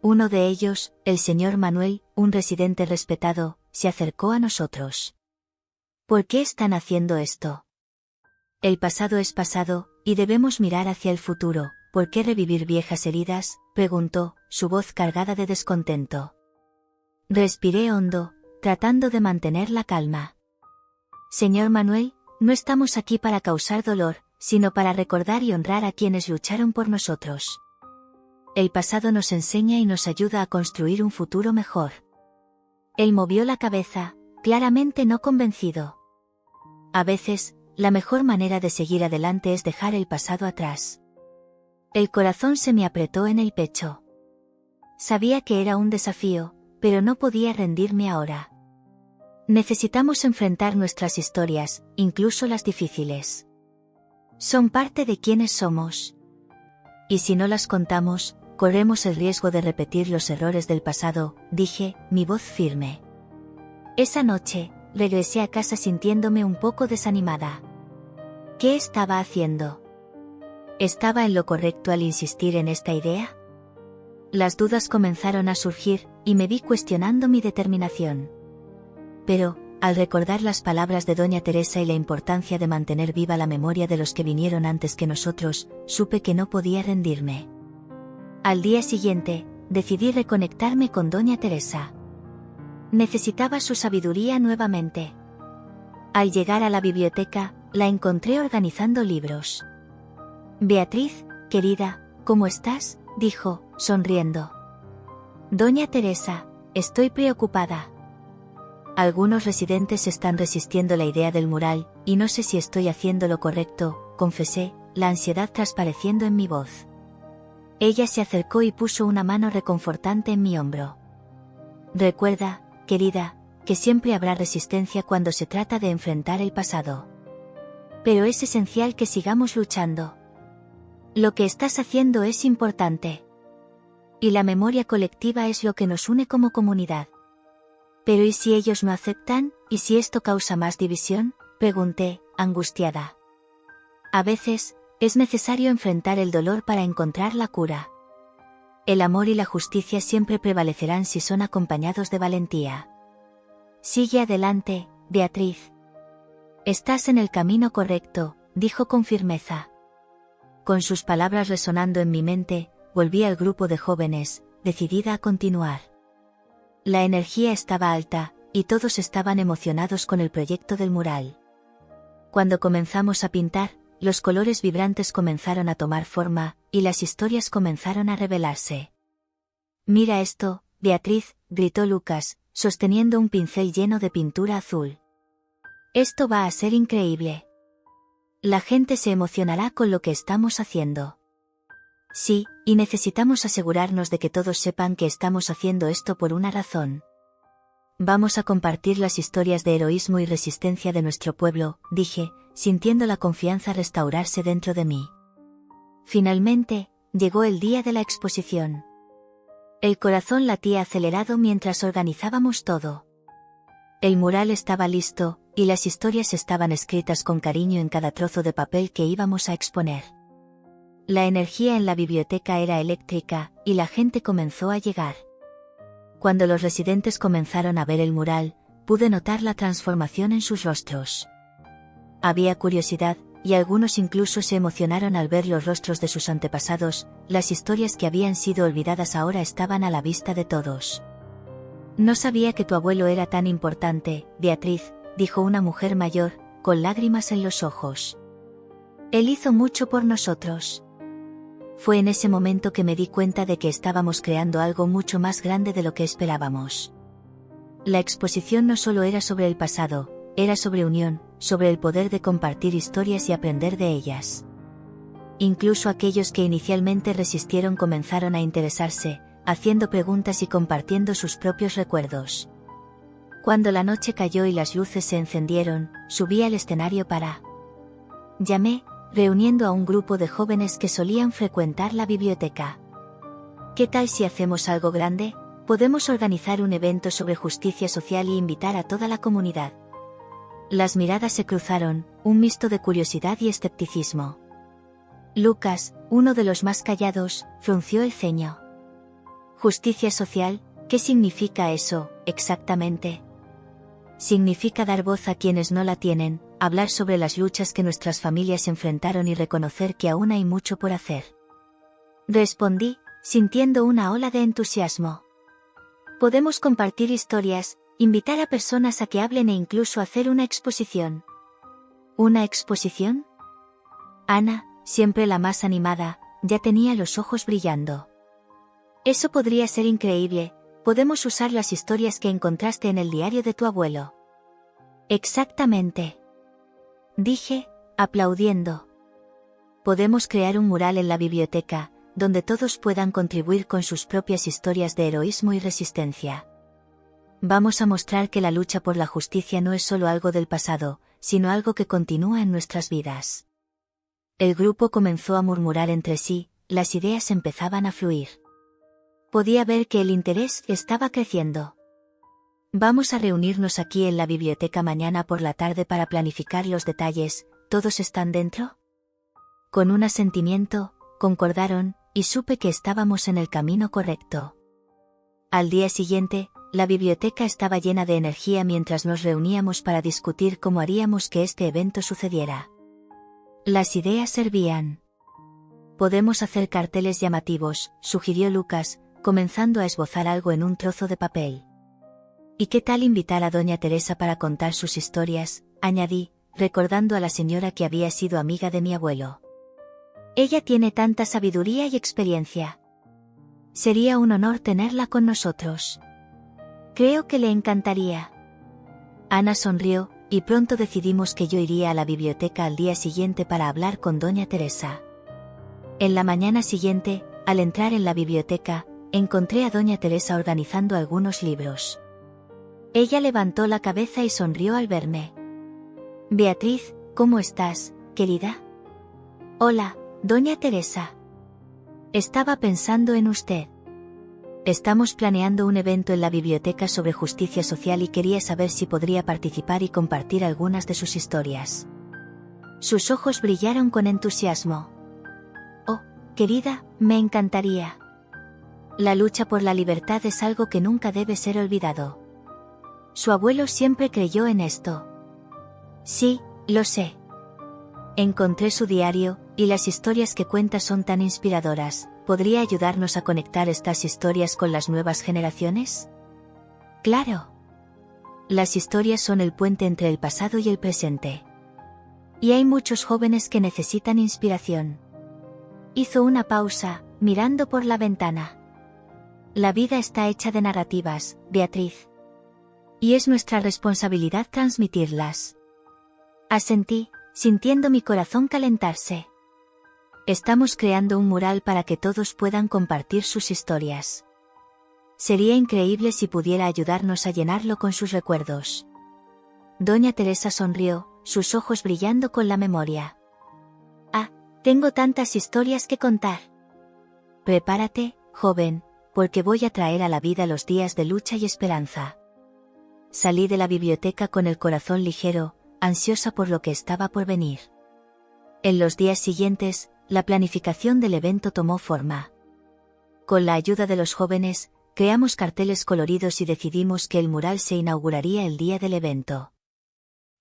Uno de ellos, el señor Manuel, un residente respetado, se acercó a nosotros. ¿Por qué están haciendo esto? El pasado es pasado, y debemos mirar hacia el futuro. ¿Por qué revivir viejas heridas?, preguntó, su voz cargada de descontento. Respiré hondo, tratando de mantener la calma. Señor Manuel, no estamos aquí para causar dolor, sino para recordar y honrar a quienes lucharon por nosotros. El pasado nos enseña y nos ayuda a construir un futuro mejor. Él movió la cabeza, claramente no convencido. A veces, la mejor manera de seguir adelante es dejar el pasado atrás. El corazón se me apretó en el pecho. Sabía que era un desafío, pero no podía rendirme ahora. Necesitamos enfrentar nuestras historias, incluso las difíciles. Son parte de quienes somos. Y si no las contamos, corremos el riesgo de repetir los errores del pasado, dije, mi voz firme. Esa noche, regresé a casa sintiéndome un poco desanimada. ¿Qué estaba haciendo? ¿Estaba en lo correcto al insistir en esta idea? Las dudas comenzaron a surgir, y me vi cuestionando mi determinación. Pero, al recordar las palabras de Doña Teresa y la importancia de mantener viva la memoria de los que vinieron antes que nosotros, supe que no podía rendirme. Al día siguiente, decidí reconectarme con Doña Teresa. Necesitaba su sabiduría nuevamente. Al llegar a la biblioteca, la encontré organizando libros. Beatriz, querida, ¿cómo estás?, dijo, sonriendo. Doña Teresa, estoy preocupada. Algunos residentes están resistiendo la idea del mural, y no sé si estoy haciendo lo correcto, confesé, la ansiedad transpareciendo en mi voz. Ella se acercó y puso una mano reconfortante en mi hombro. Recuerda, querida, que siempre habrá resistencia cuando se trata de enfrentar el pasado. Pero es esencial que sigamos luchando. Lo que estás haciendo es importante. Y la memoria colectiva es lo que nos une como comunidad. ¿Pero y si ellos no aceptan, y si esto causa más división?, pregunté, angustiada. A veces, es necesario enfrentar el dolor para encontrar la cura. El amor y la justicia siempre prevalecerán si son acompañados de valentía. Sigue adelante, Beatriz. Estás en el camino correcto, dijo con firmeza. Con sus palabras resonando en mi mente, volví al grupo de jóvenes, decidida a continuar. La energía estaba alta, y todos estaban emocionados con el proyecto del mural. Cuando comenzamos a pintar, los colores vibrantes comenzaron a tomar forma, y las historias comenzaron a revelarse. Mira esto, Beatriz, gritó Lucas, sosteniendo un pincel lleno de pintura azul. Esto va a ser increíble. La gente se emocionará con lo que estamos haciendo. Sí, y necesitamos asegurarnos de que todos sepan que estamos haciendo esto por una razón. Vamos a compartir las historias de heroísmo y resistencia de nuestro pueblo, dije, sintiendo la confianza restaurarse dentro de mí. Finalmente, llegó el día de la exposición. El corazón latía acelerado mientras organizábamos todo. El mural estaba listo, y las historias estaban escritas con cariño en cada trozo de papel que íbamos a exponer. La energía en la biblioteca era eléctrica, y la gente comenzó a llegar. Cuando los residentes comenzaron a ver el mural, pude notar la transformación en sus rostros. Había curiosidad, y algunos incluso se emocionaron al ver los rostros de sus antepasados, las historias que habían sido olvidadas ahora estaban a la vista de todos. No sabía que tu abuelo era tan importante, Beatriz, dijo una mujer mayor, con lágrimas en los ojos. Él hizo mucho por nosotros. Fue en ese momento que me di cuenta de que estábamos creando algo mucho más grande de lo que esperábamos. La exposición no solo era sobre el pasado, era sobre unión, sobre el poder de compartir historias y aprender de ellas. Incluso aquellos que inicialmente resistieron comenzaron a interesarse, haciendo preguntas y compartiendo sus propios recuerdos. Cuando la noche cayó y las luces se encendieron, subí al escenario para... Llamé, reuniendo a un grupo de jóvenes que solían frecuentar la biblioteca. ¿Qué tal si hacemos algo grande? Podemos organizar un evento sobre justicia social y invitar a toda la comunidad. Las miradas se cruzaron, un mixto de curiosidad y escepticismo. Lucas, uno de los más callados, frunció el ceño. ¿Justicia social? ¿Qué significa eso, exactamente? Significa dar voz a quienes no la tienen, hablar sobre las luchas que nuestras familias enfrentaron y reconocer que aún hay mucho por hacer. Respondí, sintiendo una ola de entusiasmo. Podemos compartir historias, invitar a personas a que hablen e incluso hacer una exposición. ¿Una exposición? Ana, siempre la más animada, ya tenía los ojos brillando. Eso podría ser increíble, podemos usar las historias que encontraste en el diario de tu abuelo. Exactamente. Dije, aplaudiendo. Podemos crear un mural en la biblioteca, donde todos puedan contribuir con sus propias historias de heroísmo y resistencia. Vamos a mostrar que la lucha por la justicia no es solo algo del pasado, sino algo que continúa en nuestras vidas. El grupo comenzó a murmurar entre sí, las ideas empezaban a fluir. Podía ver que el interés estaba creciendo. Vamos a reunirnos aquí en la biblioteca mañana por la tarde para planificar los detalles, ¿todos están dentro? Con un asentimiento, concordaron, y supe que estábamos en el camino correcto. Al día siguiente, la biblioteca estaba llena de energía mientras nos reuníamos para discutir cómo haríamos que este evento sucediera. Las ideas servían. Podemos hacer carteles llamativos, sugirió Lucas, comenzando a esbozar algo en un trozo de papel. ¿Y qué tal invitar a doña Teresa para contar sus historias?, añadí, recordando a la señora que había sido amiga de mi abuelo. Ella tiene tanta sabiduría y experiencia. Sería un honor tenerla con nosotros. Creo que le encantaría. Ana sonrió, y pronto decidimos que yo iría a la biblioteca al día siguiente para hablar con doña Teresa. En la mañana siguiente, al entrar en la biblioteca, encontré a doña Teresa organizando algunos libros. Ella levantó la cabeza y sonrió al verme. Beatriz, ¿cómo estás, querida? Hola, doña Teresa. Estaba pensando en usted. Estamos planeando un evento en la biblioteca sobre justicia social y quería saber si podría participar y compartir algunas de sus historias. Sus ojos brillaron con entusiasmo. Oh, querida, me encantaría. La lucha por la libertad es algo que nunca debe ser olvidado. Su abuelo siempre creyó en esto. Sí, lo sé. Encontré su diario, y las historias que cuenta son tan inspiradoras. ¿Podría ayudarnos a conectar estas historias con las nuevas generaciones? Claro. Las historias son el puente entre el pasado y el presente. Y hay muchos jóvenes que necesitan inspiración. Hizo una pausa, mirando por la ventana. La vida está hecha de narrativas, Beatriz. Y es nuestra responsabilidad transmitirlas. Asentí, sintiendo mi corazón calentarse. Estamos creando un mural para que todos puedan compartir sus historias. Sería increíble si pudiera ayudarnos a llenarlo con sus recuerdos. Doña Teresa sonrió, sus ojos brillando con la memoria. Ah, tengo tantas historias que contar. Prepárate, joven, porque voy a traer a la vida los días de lucha y esperanza. Salí de la biblioteca con el corazón ligero, ansiosa por lo que estaba por venir. En los días siguientes, la planificación del evento tomó forma. Con la ayuda de los jóvenes, creamos carteles coloridos y decidimos que el mural se inauguraría el día del evento.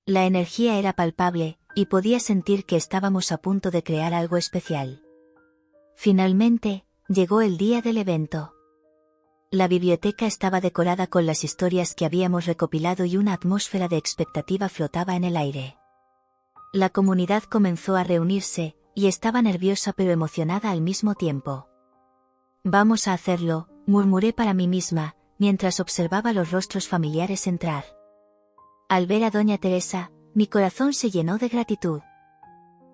La energía era palpable, y podía sentir que estábamos a punto de crear algo especial. Finalmente, llegó el día del evento. La biblioteca estaba decorada con las historias que habíamos recopilado y una atmósfera de expectativa flotaba en el aire. La comunidad comenzó a reunirse, y estaba nerviosa pero emocionada al mismo tiempo. Vamos a hacerlo, murmuré para mí misma, mientras observaba los rostros familiares entrar. Al ver a doña Teresa, mi corazón se llenó de gratitud.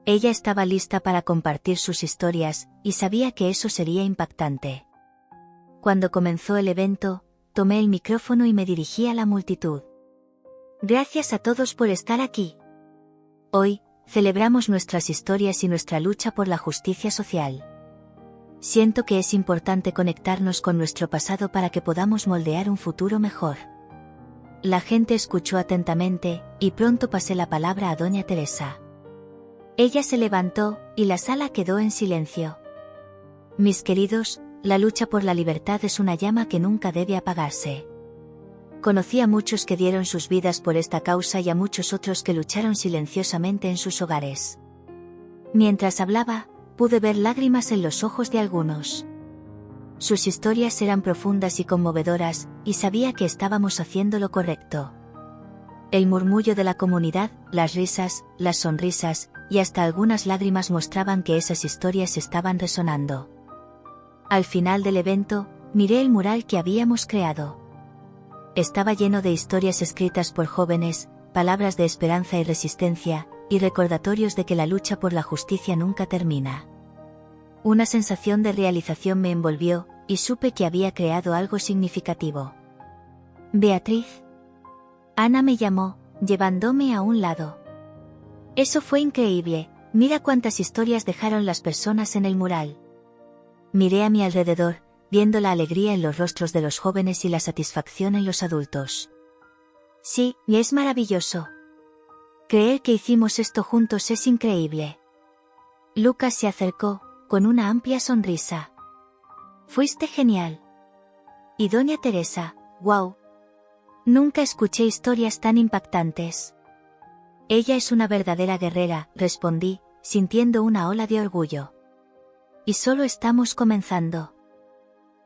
Ella estaba lista para compartir sus historias, y sabía que eso sería impactante. Cuando comenzó el evento, tomé el micrófono y me dirigí a la multitud. Gracias a todos por estar aquí. Hoy, celebramos nuestras historias y nuestra lucha por la justicia social. Siento que es importante conectarnos con nuestro pasado para que podamos moldear un futuro mejor. La gente escuchó atentamente, y pronto pasé la palabra a doña Teresa. Ella se levantó, y la sala quedó en silencio. Mis queridos, la lucha por la libertad es una llama que nunca debe apagarse. Conocí a muchos que dieron sus vidas por esta causa y a muchos otros que lucharon silenciosamente en sus hogares. Mientras hablaba, pude ver lágrimas en los ojos de algunos. Sus historias eran profundas y conmovedoras, y sabía que estábamos haciendo lo correcto. El murmullo de la comunidad, las risas, las sonrisas, y hasta algunas lágrimas mostraban que esas historias estaban resonando. Al final del evento, miré el mural que habíamos creado. Estaba lleno de historias escritas por jóvenes, palabras de esperanza y resistencia, y recordatorios de que la lucha por la justicia nunca termina. Una sensación de realización me envolvió, y supe que había creado algo significativo. Beatriz. Ana me llamó, llevándome a un lado. Eso fue increíble, mira cuántas historias dejaron las personas en el mural. Miré a mi alrededor, viendo la alegría en los rostros de los jóvenes y la satisfacción en los adultos. Sí, y es maravilloso. Creer que hicimos esto juntos es increíble. Lucas se acercó, con una amplia sonrisa. Fuiste genial. Y doña Teresa, wow. Nunca escuché historias tan impactantes. Ella es una verdadera guerrera, respondí, sintiendo una ola de orgullo. Y solo estamos comenzando.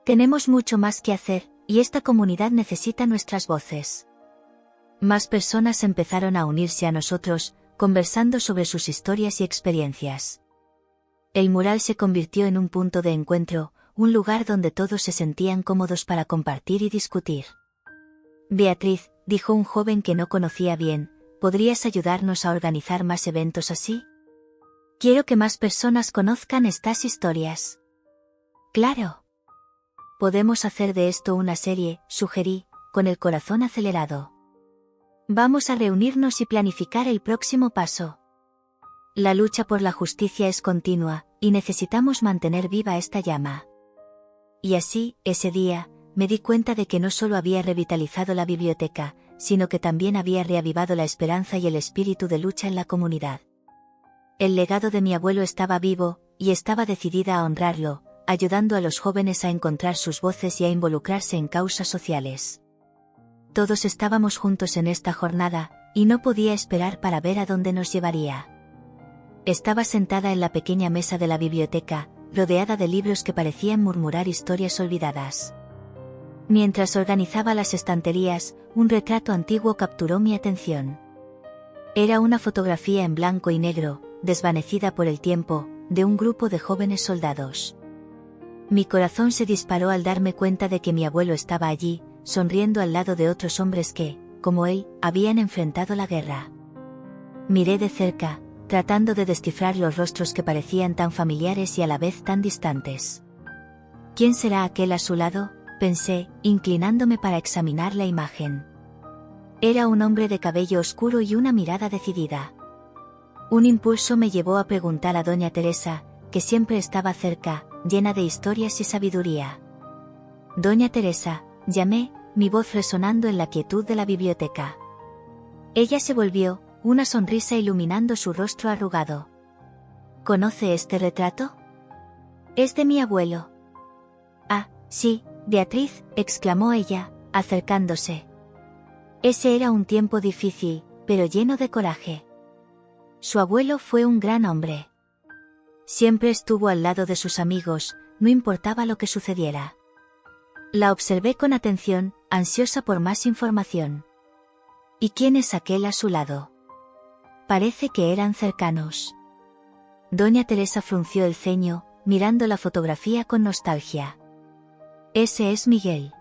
Tenemos mucho más que hacer, y esta comunidad necesita nuestras voces. Más personas empezaron a unirse a nosotros, conversando sobre sus historias y experiencias. El mural se convirtió en un punto de encuentro, un lugar donde todos se sentían cómodos para compartir y discutir. Beatriz, dijo un joven que no conocía bien, ¿podrías ayudarnos a organizar más eventos así? Quiero que más personas conozcan estas historias. Claro. Podemos hacer de esto una serie, sugerí, con el corazón acelerado. Vamos a reunirnos y planificar el próximo paso. La lucha por la justicia es continua, y necesitamos mantener viva esta llama. Y así, ese día, me di cuenta de que no solo había revitalizado la biblioteca, sino que también había reavivado la esperanza y el espíritu de lucha en la comunidad. El legado de mi abuelo estaba vivo, y estaba decidida a honrarlo, ayudando a los jóvenes a encontrar sus voces y a involucrarse en causas sociales. Todos estábamos juntos en esta jornada, y no podía esperar para ver a dónde nos llevaría. Estaba sentada en la pequeña mesa de la biblioteca, rodeada de libros que parecían murmurar historias olvidadas. Mientras organizaba las estanterías, un retrato antiguo capturó mi atención. Era una fotografía en blanco y negro, desvanecida por el tiempo, de un grupo de jóvenes soldados. Mi corazón se disparó al darme cuenta de que mi abuelo estaba allí, sonriendo al lado de otros hombres que, como él, habían enfrentado la guerra. Miré de cerca, tratando de descifrar los rostros que parecían tan familiares y a la vez tan distantes. ¿Quién será aquel a su lado?, pensé, inclinándome para examinar la imagen. Era un hombre de cabello oscuro y una mirada decidida. Un impulso me llevó a preguntar a doña Teresa, que siempre estaba cerca, llena de historias y sabiduría. Doña Teresa, llamé, mi voz resonando en la quietud de la biblioteca. Ella se volvió, una sonrisa iluminando su rostro arrugado. ¿Conoce este retrato? Es de mi abuelo. Ah, sí, Beatriz, exclamó ella, acercándose. Ese era un tiempo difícil, pero lleno de coraje. Su abuelo fue un gran hombre. Siempre estuvo al lado de sus amigos, no importaba lo que sucediera. La observé con atención, ansiosa por más información. ¿Y quién es aquel a su lado? Parece que eran cercanos. Doña Teresa frunció el ceño, mirando la fotografía con nostalgia. Ese es Miguel.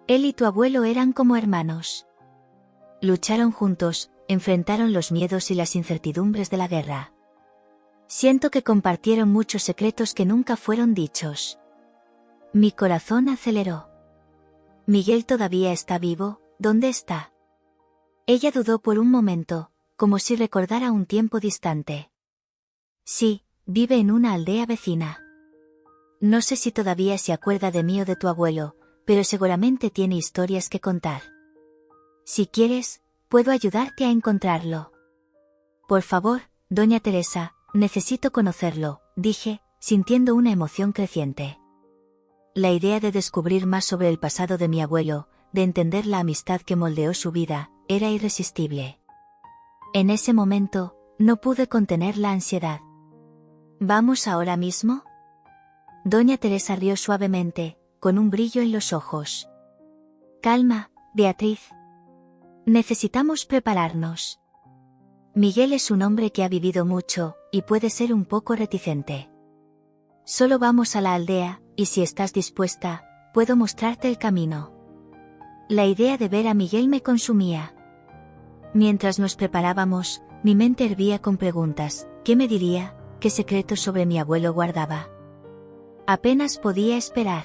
Él y tu abuelo eran como hermanos. Lucharon juntos, enfrentaron los miedos y las incertidumbres de la guerra. Siento que compartieron muchos secretos que nunca fueron dichos. Mi corazón aceleró. Miguel todavía está vivo, ¿dónde está? Ella dudó por un momento, como si recordara un tiempo distante. Sí, vive en una aldea vecina. No sé si todavía se acuerda de mí o de tu abuelo, pero seguramente tiene historias que contar. Si quieres, puedo ayudarte a encontrarlo. Por favor, doña Teresa, necesito conocerlo, dije, sintiendo una emoción creciente. La idea de descubrir más sobre el pasado de mi abuelo, de entender la amistad que moldeó su vida, era irresistible. En ese momento, no pude contener la ansiedad. ¿Vamos ahora mismo? Doña Teresa rió suavemente, con un brillo en los ojos. Calma, Beatriz. Necesitamos prepararnos. Miguel es un hombre que ha vivido mucho, y puede ser un poco reticente. Solo vamos a la aldea, y si estás dispuesta, puedo mostrarte el camino. La idea de ver a Miguel me consumía. Mientras nos preparábamos, mi mente hervía con preguntas. ¿Qué me diría? ¿Qué secretos sobre mi abuelo guardaba? Apenas podía esperar.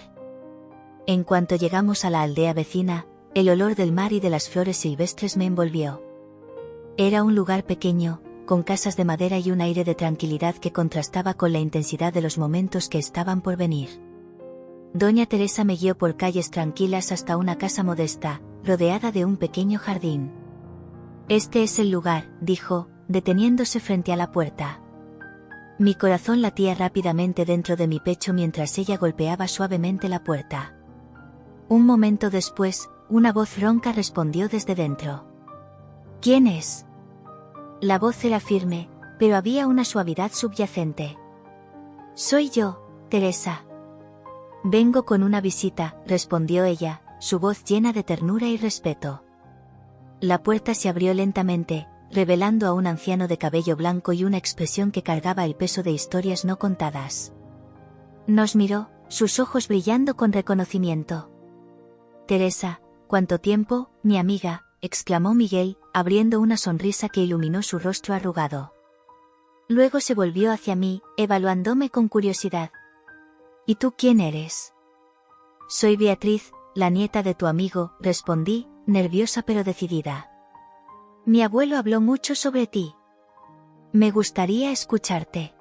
En cuanto llegamos a la aldea vecina, el olor del mar y de las flores silvestres me envolvió. Era un lugar pequeño, con casas de madera y un aire de tranquilidad que contrastaba con la intensidad de los momentos que estaban por venir. Doña Teresa me guió por calles tranquilas hasta una casa modesta, rodeada de un pequeño jardín. Este es el lugar, dijo, deteniéndose frente a la puerta. Mi corazón latía rápidamente dentro de mi pecho mientras ella golpeaba suavemente la puerta. Un momento después, una voz ronca respondió desde dentro. ¿Quién es? La voz era firme, pero había una suavidad subyacente. Soy yo, Teresa. Vengo con una visita, respondió ella, su voz llena de ternura y respeto. La puerta se abrió lentamente, revelando a un anciano de cabello blanco y una expresión que cargaba el peso de historias no contadas. Nos miró, sus ojos brillando con reconocimiento. Teresa, ¿cuánto tiempo, mi amiga?, exclamó Miguel, abriendo una sonrisa que iluminó su rostro arrugado. Luego se volvió hacia mí, evaluándome con curiosidad. ¿Y tú quién eres? Soy Beatriz, la nieta de tu amigo, respondí, nerviosa pero decidida. Mi abuelo habló mucho sobre ti. Me gustaría escucharte.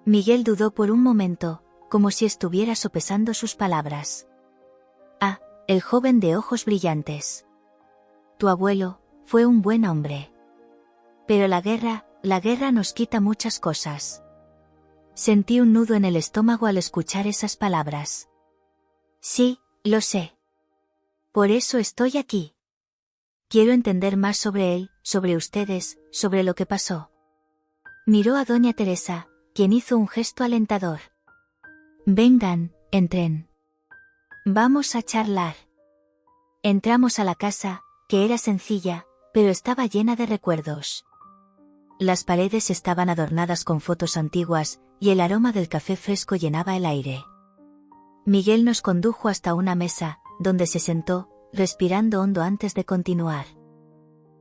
Miguel dudó por un momento, como si estuviera sopesando sus palabras. Ah, el joven de ojos brillantes. Tu abuelo fue un buen hombre. Pero la guerra nos quita muchas cosas. Sentí un nudo en el estómago al escuchar esas palabras. Sí, lo sé. Por eso estoy aquí. Quiero entender más sobre él, sobre ustedes, sobre lo que pasó. Miró a doña Teresa, quien hizo un gesto alentador. Vengan, entren. Vamos a charlar. Entramos a la casa, que era sencilla, pero estaba llena de recuerdos. Las paredes estaban adornadas con fotos antiguas, y el aroma del café fresco llenaba el aire. Miguel nos condujo hasta una mesa, donde se sentó, respirando hondo antes de continuar.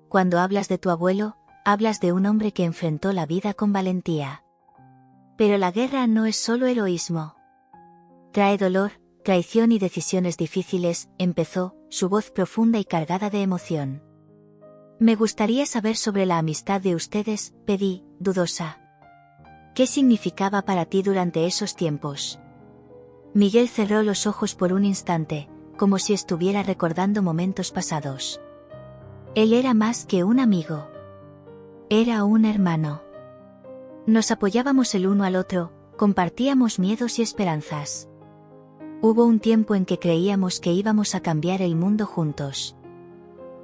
Cuando hablas de tu abuelo, hablas de un hombre que enfrentó la vida con valentía. Pero la guerra no es solo heroísmo. Trae dolor, traición y decisiones difíciles, empezó, su voz profunda y cargada de emoción. Me gustaría saber sobre la amistad de ustedes, pedí, dudosa. ¿Qué significaba para ti durante esos tiempos? Miguel cerró los ojos por un instante, como si estuviera recordando momentos pasados. Él era más que un amigo. Era un hermano. Nos apoyábamos el uno al otro, compartíamos miedos y esperanzas. Hubo un tiempo en que creíamos que íbamos a cambiar el mundo juntos.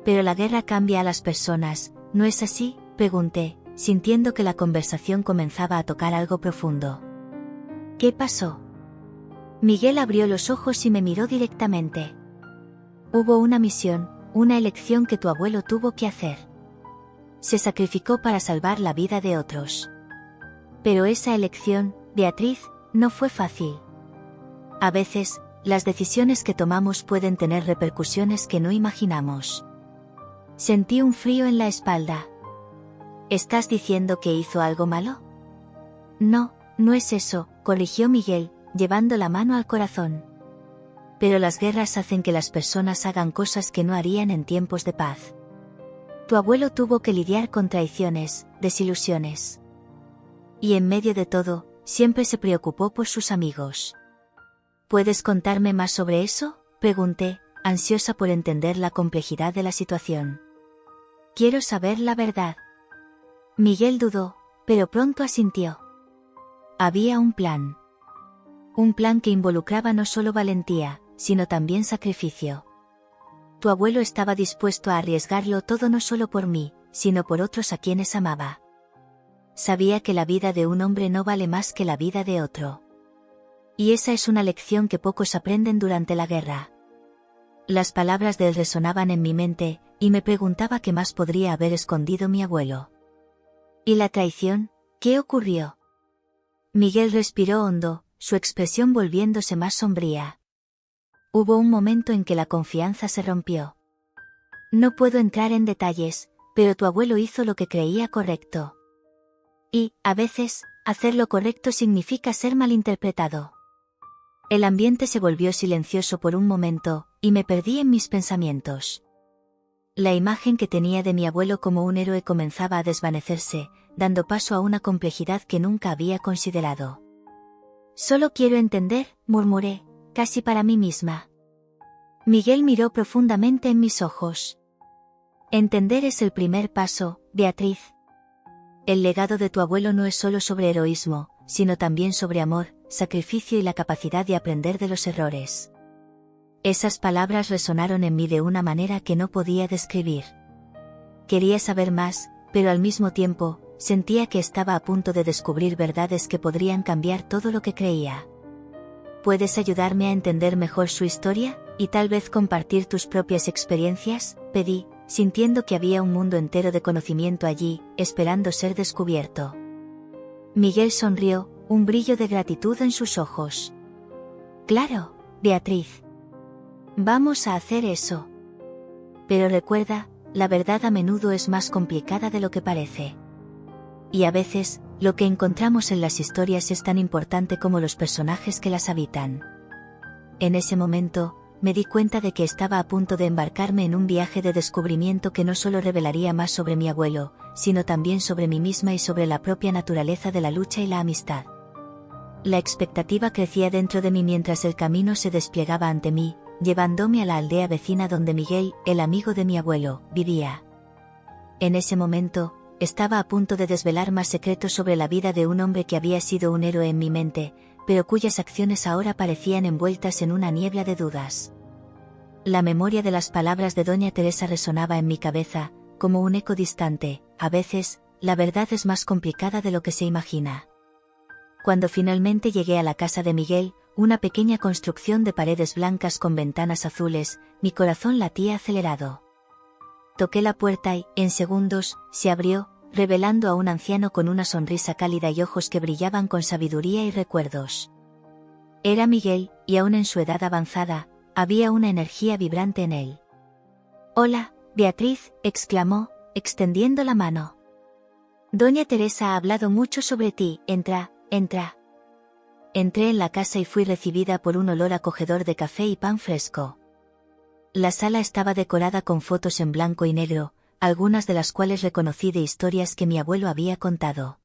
Pero la guerra cambia a las personas, ¿no es así?, pregunté, sintiendo que la conversación comenzaba a tocar algo profundo. ¿Qué pasó? Miguel abrió los ojos y me miró directamente. Hubo una misión, una elección que tu abuelo tuvo que hacer. Se sacrificó para salvar la vida de otros. Pero esa elección, Beatriz, no fue fácil. A veces, Las decisiones que tomamos pueden tener repercusiones que no imaginamos. Sentí un frío en la espalda. ¿Estás diciendo que hizo algo malo? No, no es eso, corrigió Miguel, llevando la mano al corazón. Pero las guerras hacen que las personas hagan cosas que no harían en tiempos de paz. Tu abuelo tuvo que lidiar con traiciones, desilusiones. Y en medio de todo, siempre se preocupó por sus amigos. ¿Puedes contarme más sobre eso?, pregunté, ansiosa por entender la complejidad de la situación. Quiero saber la verdad. Miguel dudó, pero pronto asintió. Había un plan. Un plan que involucraba no solo valentía, sino también sacrificio. Tu abuelo estaba dispuesto a arriesgarlo todo no solo por mí, sino por otros a quienes amaba. Sabía que la vida de un hombre no vale más que la vida de otro. Y esa es una lección que pocos aprenden durante la guerra. Las palabras de él resonaban en mi mente, y me preguntaba qué más podría haber escondido mi abuelo. ¿Y la traición? ¿Qué ocurrió? Miguel respiró hondo, su expresión volviéndose más sombría. Hubo un momento en que la confianza se rompió. No puedo entrar en detalles, pero tu abuelo hizo lo que creía correcto. Y, a veces, hacer lo correcto significa ser malinterpretado. El ambiente se volvió silencioso por un momento, y me perdí en mis pensamientos. La imagen que tenía de mi abuelo como un héroe comenzaba a desvanecerse, dando paso a una complejidad que nunca había considerado. Solo quiero entender, murmuré, casi para mí misma. Miguel miró profundamente en mis ojos. Entender es el primer paso, Beatriz. El legado de tu abuelo no es solo sobre heroísmo, sino también sobre amor, sacrificio y la capacidad de aprender de los errores. Esas palabras resonaron en mí de una manera que no podía describir. Quería saber más, pero al mismo tiempo, sentía que estaba a punto de descubrir verdades que podrían cambiar todo lo que creía. ¿Puedes ayudarme a entender mejor su historia, y tal vez compartir tus propias experiencias?, pedí, sintiendo que había un mundo entero de conocimiento allí, esperando ser descubierto. Miguel sonrió, un brillo de gratitud en sus ojos. Claro, Beatriz. Vamos a hacer eso. Pero recuerda, la verdad a menudo es más complicada de lo que parece. Y a veces, lo que encontramos en las historias es tan importante como los personajes que las habitan. En ese momento, me di cuenta de que estaba a punto de embarcarme en un viaje de descubrimiento que no solo revelaría más sobre mi abuelo, sino también sobre mí misma y sobre la propia naturaleza de la lucha y la amistad. La expectativa crecía dentro de mí mientras el camino se desplegaba ante mí, llevándome a la aldea vecina donde Miguel, el amigo de mi abuelo, vivía. En ese momento, estaba a punto de desvelar más secretos sobre la vida de un hombre que había sido un héroe en mi mente, pero cuyas acciones ahora parecían envueltas en una niebla de dudas. La memoria de las palabras de Doña Teresa resonaba en mi cabeza, como un eco distante. A veces, la verdad es más complicada de lo que se imagina. Cuando finalmente llegué a la casa de Miguel, una pequeña construcción de paredes blancas con ventanas azules, mi corazón latía acelerado. Toqué la puerta y, en segundos, se abrió, revelando a un anciano con una sonrisa cálida y ojos que brillaban con sabiduría y recuerdos. Era Miguel, y aún en su edad avanzada, había una energía vibrante en él. «Hola, Beatriz», exclamó, extendiendo la mano. «Doña Teresa ha hablado mucho sobre ti, entra, entra». Entré en la casa y fui recibida por un olor acogedor de café y pan fresco. La sala estaba decorada con fotos en blanco y negro, algunas de las cuales reconocí de historias que mi abuelo había contado.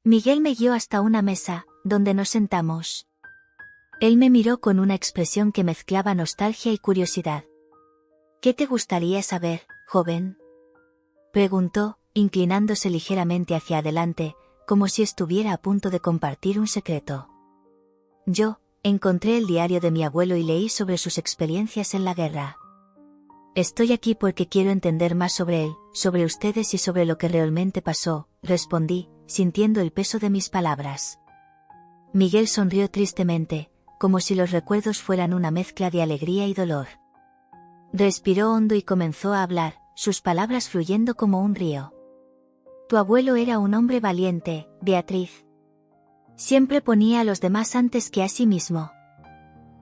Miguel me guió hasta una mesa, donde nos sentamos. Él me miró con una expresión que mezclaba nostalgia y curiosidad. «¿Qué te gustaría saber, joven?», preguntó, inclinándose ligeramente hacia adelante, como si estuviera a punto de compartir un secreto. Yo, encontré el diario de mi abuelo y leí sobre sus experiencias en la guerra. «Estoy aquí porque quiero entender más sobre él, sobre ustedes y sobre lo que realmente pasó», respondí, sintiendo el peso de mis palabras. Miguel sonrió tristemente, como si los recuerdos fueran una mezcla de alegría y dolor. Respiró hondo y comenzó a hablar, sus palabras fluyendo como un río. «Tu abuelo era un hombre valiente, Beatriz. Siempre ponía a los demás antes que a sí mismo.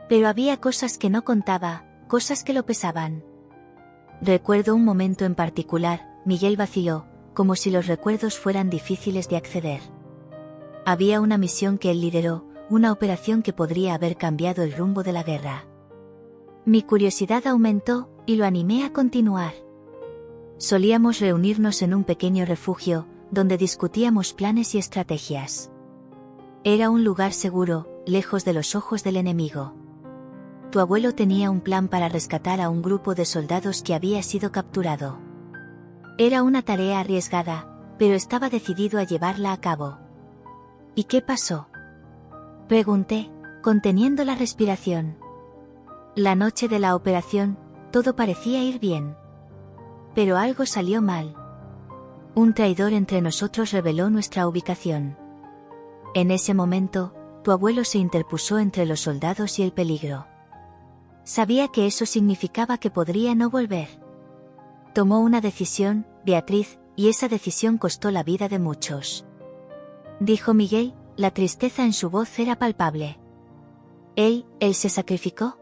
Pero había cosas que no contaba, cosas que lo pesaban. Recuerdo un momento en particular. Miguel vaciló, como si los recuerdos fueran difíciles de acceder. Había una misión que él lideró, una operación que podría haber cambiado el rumbo de la guerra. Mi curiosidad aumentó, y lo animé a continuar. Solíamos reunirnos en un pequeño refugio, donde discutíamos planes y estrategias. Era un lugar seguro, lejos de los ojos del enemigo. Tu abuelo tenía un plan para rescatar a un grupo de soldados que había sido capturado. Era una tarea arriesgada, pero estaba decidido a llevarla a cabo. ¿Y qué pasó?, pregunté, conteniendo la respiración. La noche de la operación, todo parecía ir bien. Pero algo salió mal. Un traidor entre nosotros reveló nuestra ubicación. En ese momento, tu abuelo se interpuso entre los soldados y el peligro. Sabía que eso significaba que podría no volver. Tomó una decisión, Beatriz, y esa decisión costó la vida de muchos. Dijo Miguel, la tristeza en su voz era palpable. ¿Él se sacrificó?,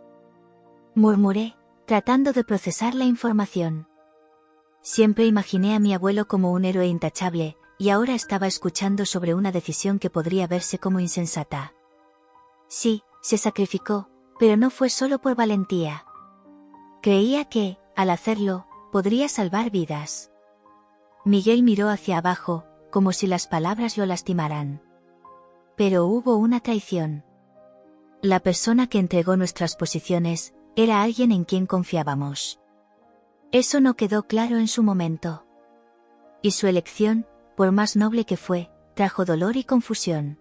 murmuré, tratando de procesar la información. Siempre imaginé a mi abuelo como un héroe intachable, y ahora estaba escuchando sobre una decisión que podría verse como insensata. Sí, se sacrificó, pero no fue solo por valentía. Creía que, al hacerlo, podría salvar vidas. Miguel miró hacia abajo, como si las palabras lo lastimaran. Pero hubo una traición. La persona que entregó nuestras posiciones, era alguien en quien confiábamos. Eso no quedó claro en su momento. Y su elección, por más noble que fue, trajo dolor y confusión.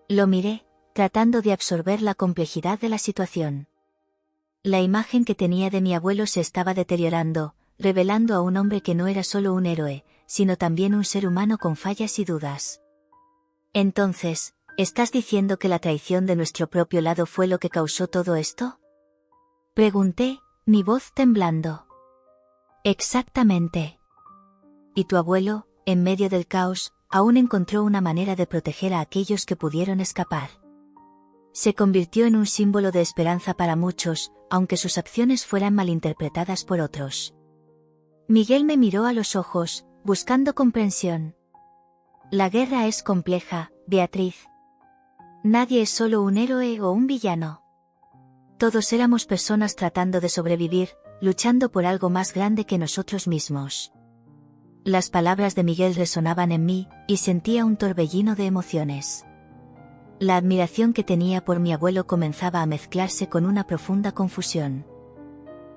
Lo miré, tratando de absorber la complejidad de la situación. La imagen que tenía de mi abuelo se estaba deteriorando, revelando a un hombre que no era solo un héroe, sino también un ser humano con fallas y dudas. Entonces, ¿estás diciendo que la traición de nuestro propio lado fue lo que causó todo esto?, pregunté, mi voz temblando. Exactamente. Y tu abuelo, en medio del caos, aún encontró una manera de proteger a aquellos que pudieron escapar. Se convirtió en un símbolo de esperanza para muchos, aunque sus acciones fueran malinterpretadas por otros. Miguel me miró a los ojos, buscando comprensión. La guerra es compleja, Beatriz. Nadie es solo un héroe o un villano. Todos éramos personas tratando de sobrevivir, luchando por algo más grande que nosotros mismos. Las palabras de Miguel resonaban en mí, y sentía un torbellino de emociones. La admiración que tenía por mi abuelo comenzaba a mezclarse con una profunda confusión.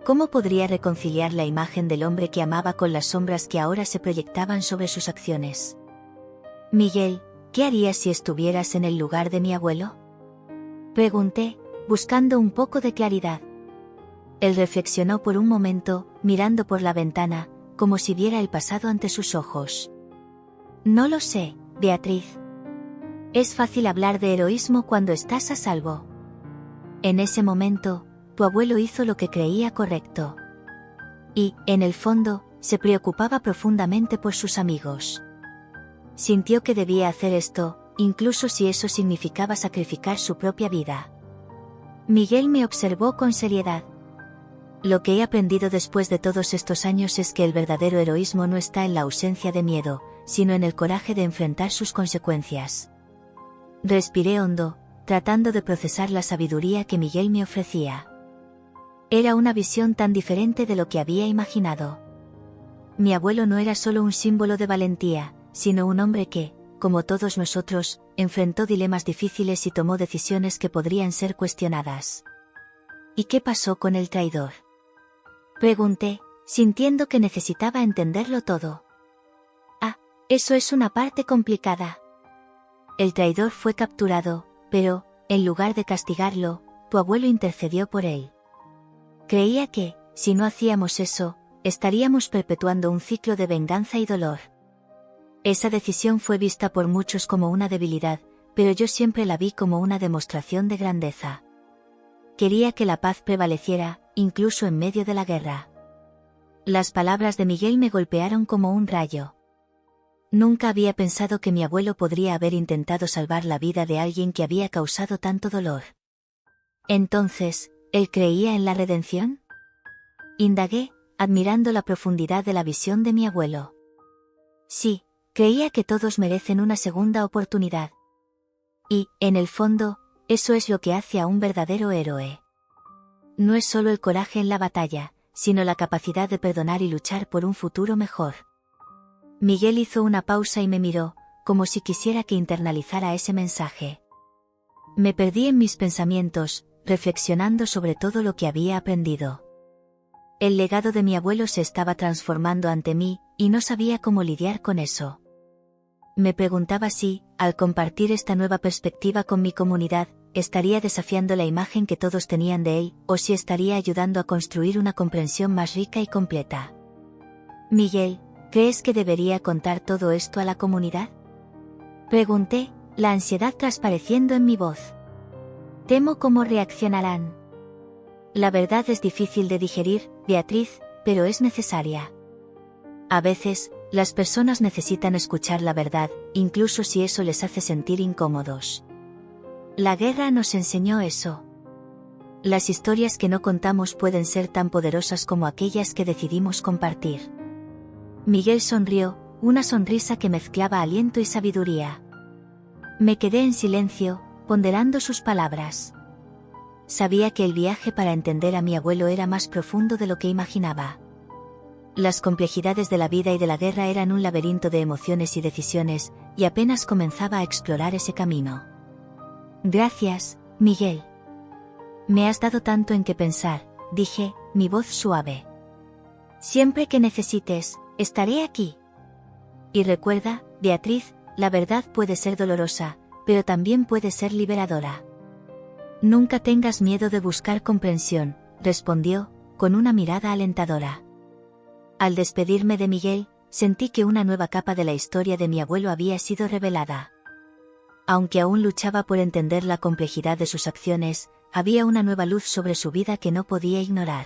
¿Cómo podría reconciliar la imagen del hombre que amaba con las sombras que ahora se proyectaban sobre sus acciones? Miguel, ¿qué harías si estuvieras en el lugar de mi abuelo?, pregunté, buscando un poco de claridad. Él reflexionó por un momento, mirando por la ventana, como si viera el pasado ante sus ojos. No lo sé, Beatriz. Es fácil hablar de heroísmo cuando estás a salvo. En ese momento, tu abuelo hizo lo que creía correcto. Y, en el fondo, se preocupaba profundamente por sus amigos. Sintió que debía hacer esto, incluso si eso significaba sacrificar su propia vida. Miguel me observó con seriedad. Lo que he aprendido después de todos estos años es que el verdadero heroísmo no está en la ausencia de miedo, sino en el coraje de enfrentar sus consecuencias. Respiré hondo, tratando de procesar la sabiduría que Miguel me ofrecía. Era una visión tan diferente de lo que había imaginado. Mi abuelo no era solo un símbolo de valentía, sino un hombre que, como todos nosotros, enfrentó dilemas difíciles y tomó decisiones que podrían ser cuestionadas. ¿Y qué pasó con el traidor?, pregunté, sintiendo que necesitaba entenderlo todo. Ah, eso es una parte complicada. El traidor fue capturado, pero, en lugar de castigarlo, tu abuelo intercedió por él. Creía que, si no hacíamos eso, estaríamos perpetuando un ciclo de venganza y dolor. Esa decisión fue vista por muchos como una debilidad, pero yo siempre la vi como una demostración de grandeza. Quería que la paz prevaleciera, incluso en medio de la guerra. Las palabras de Miguel me golpearon como un rayo. Nunca había pensado que mi abuelo podría haber intentado salvar la vida de alguien que había causado tanto dolor. Entonces, ¿él creía en la redención? Indagué, admirando la profundidad de la visión de mi abuelo. Sí, creía que todos merecen una segunda oportunidad. Y, en el fondo, eso es lo que hace a un verdadero héroe. No es solo el coraje en la batalla, sino la capacidad de perdonar y luchar por un futuro mejor. Miguel hizo una pausa y me miró, como si quisiera que internalizara ese mensaje. Me perdí en mis pensamientos, reflexionando sobre todo lo que había aprendido. El legado de mi abuelo se estaba transformando ante mí, y no sabía cómo lidiar con eso. Me preguntaba si, al compartir esta nueva perspectiva con mi comunidad, estaría desafiando la imagen que todos tenían de él, o si estaría ayudando a construir una comprensión más rica y completa. Miguel, ¿crees que debería contar todo esto a la comunidad? Pregunté, la ansiedad transpareciendo en mi voz. Temo cómo reaccionarán. La verdad es difícil de digerir, Beatriz, pero es necesaria. A veces, las personas necesitan escuchar la verdad, incluso si eso les hace sentir incómodos. La guerra nos enseñó eso. Las historias que no contamos pueden ser tan poderosas como aquellas que decidimos compartir. Miguel sonrió, una sonrisa que mezclaba aliento y sabiduría. Me quedé en silencio, ponderando sus palabras. Sabía que el viaje para entender a mi abuelo era más profundo de lo que imaginaba. Las complejidades de la vida y de la guerra eran un laberinto de emociones y decisiones, y apenas comenzaba a explorar ese camino. Gracias, Miguel. Me has dado tanto en qué pensar, dije, mi voz suave. Siempre que necesites, estaré aquí. Y recuerda, Beatriz, la verdad puede ser dolorosa, pero también puede ser liberadora. Nunca tengas miedo de buscar comprensión, respondió, con una mirada alentadora. Al despedirme de Miguel, sentí que una nueva capa de la historia de mi abuelo había sido revelada. Aunque aún luchaba por entender la complejidad de sus acciones, había una nueva luz sobre su vida que no podía ignorar.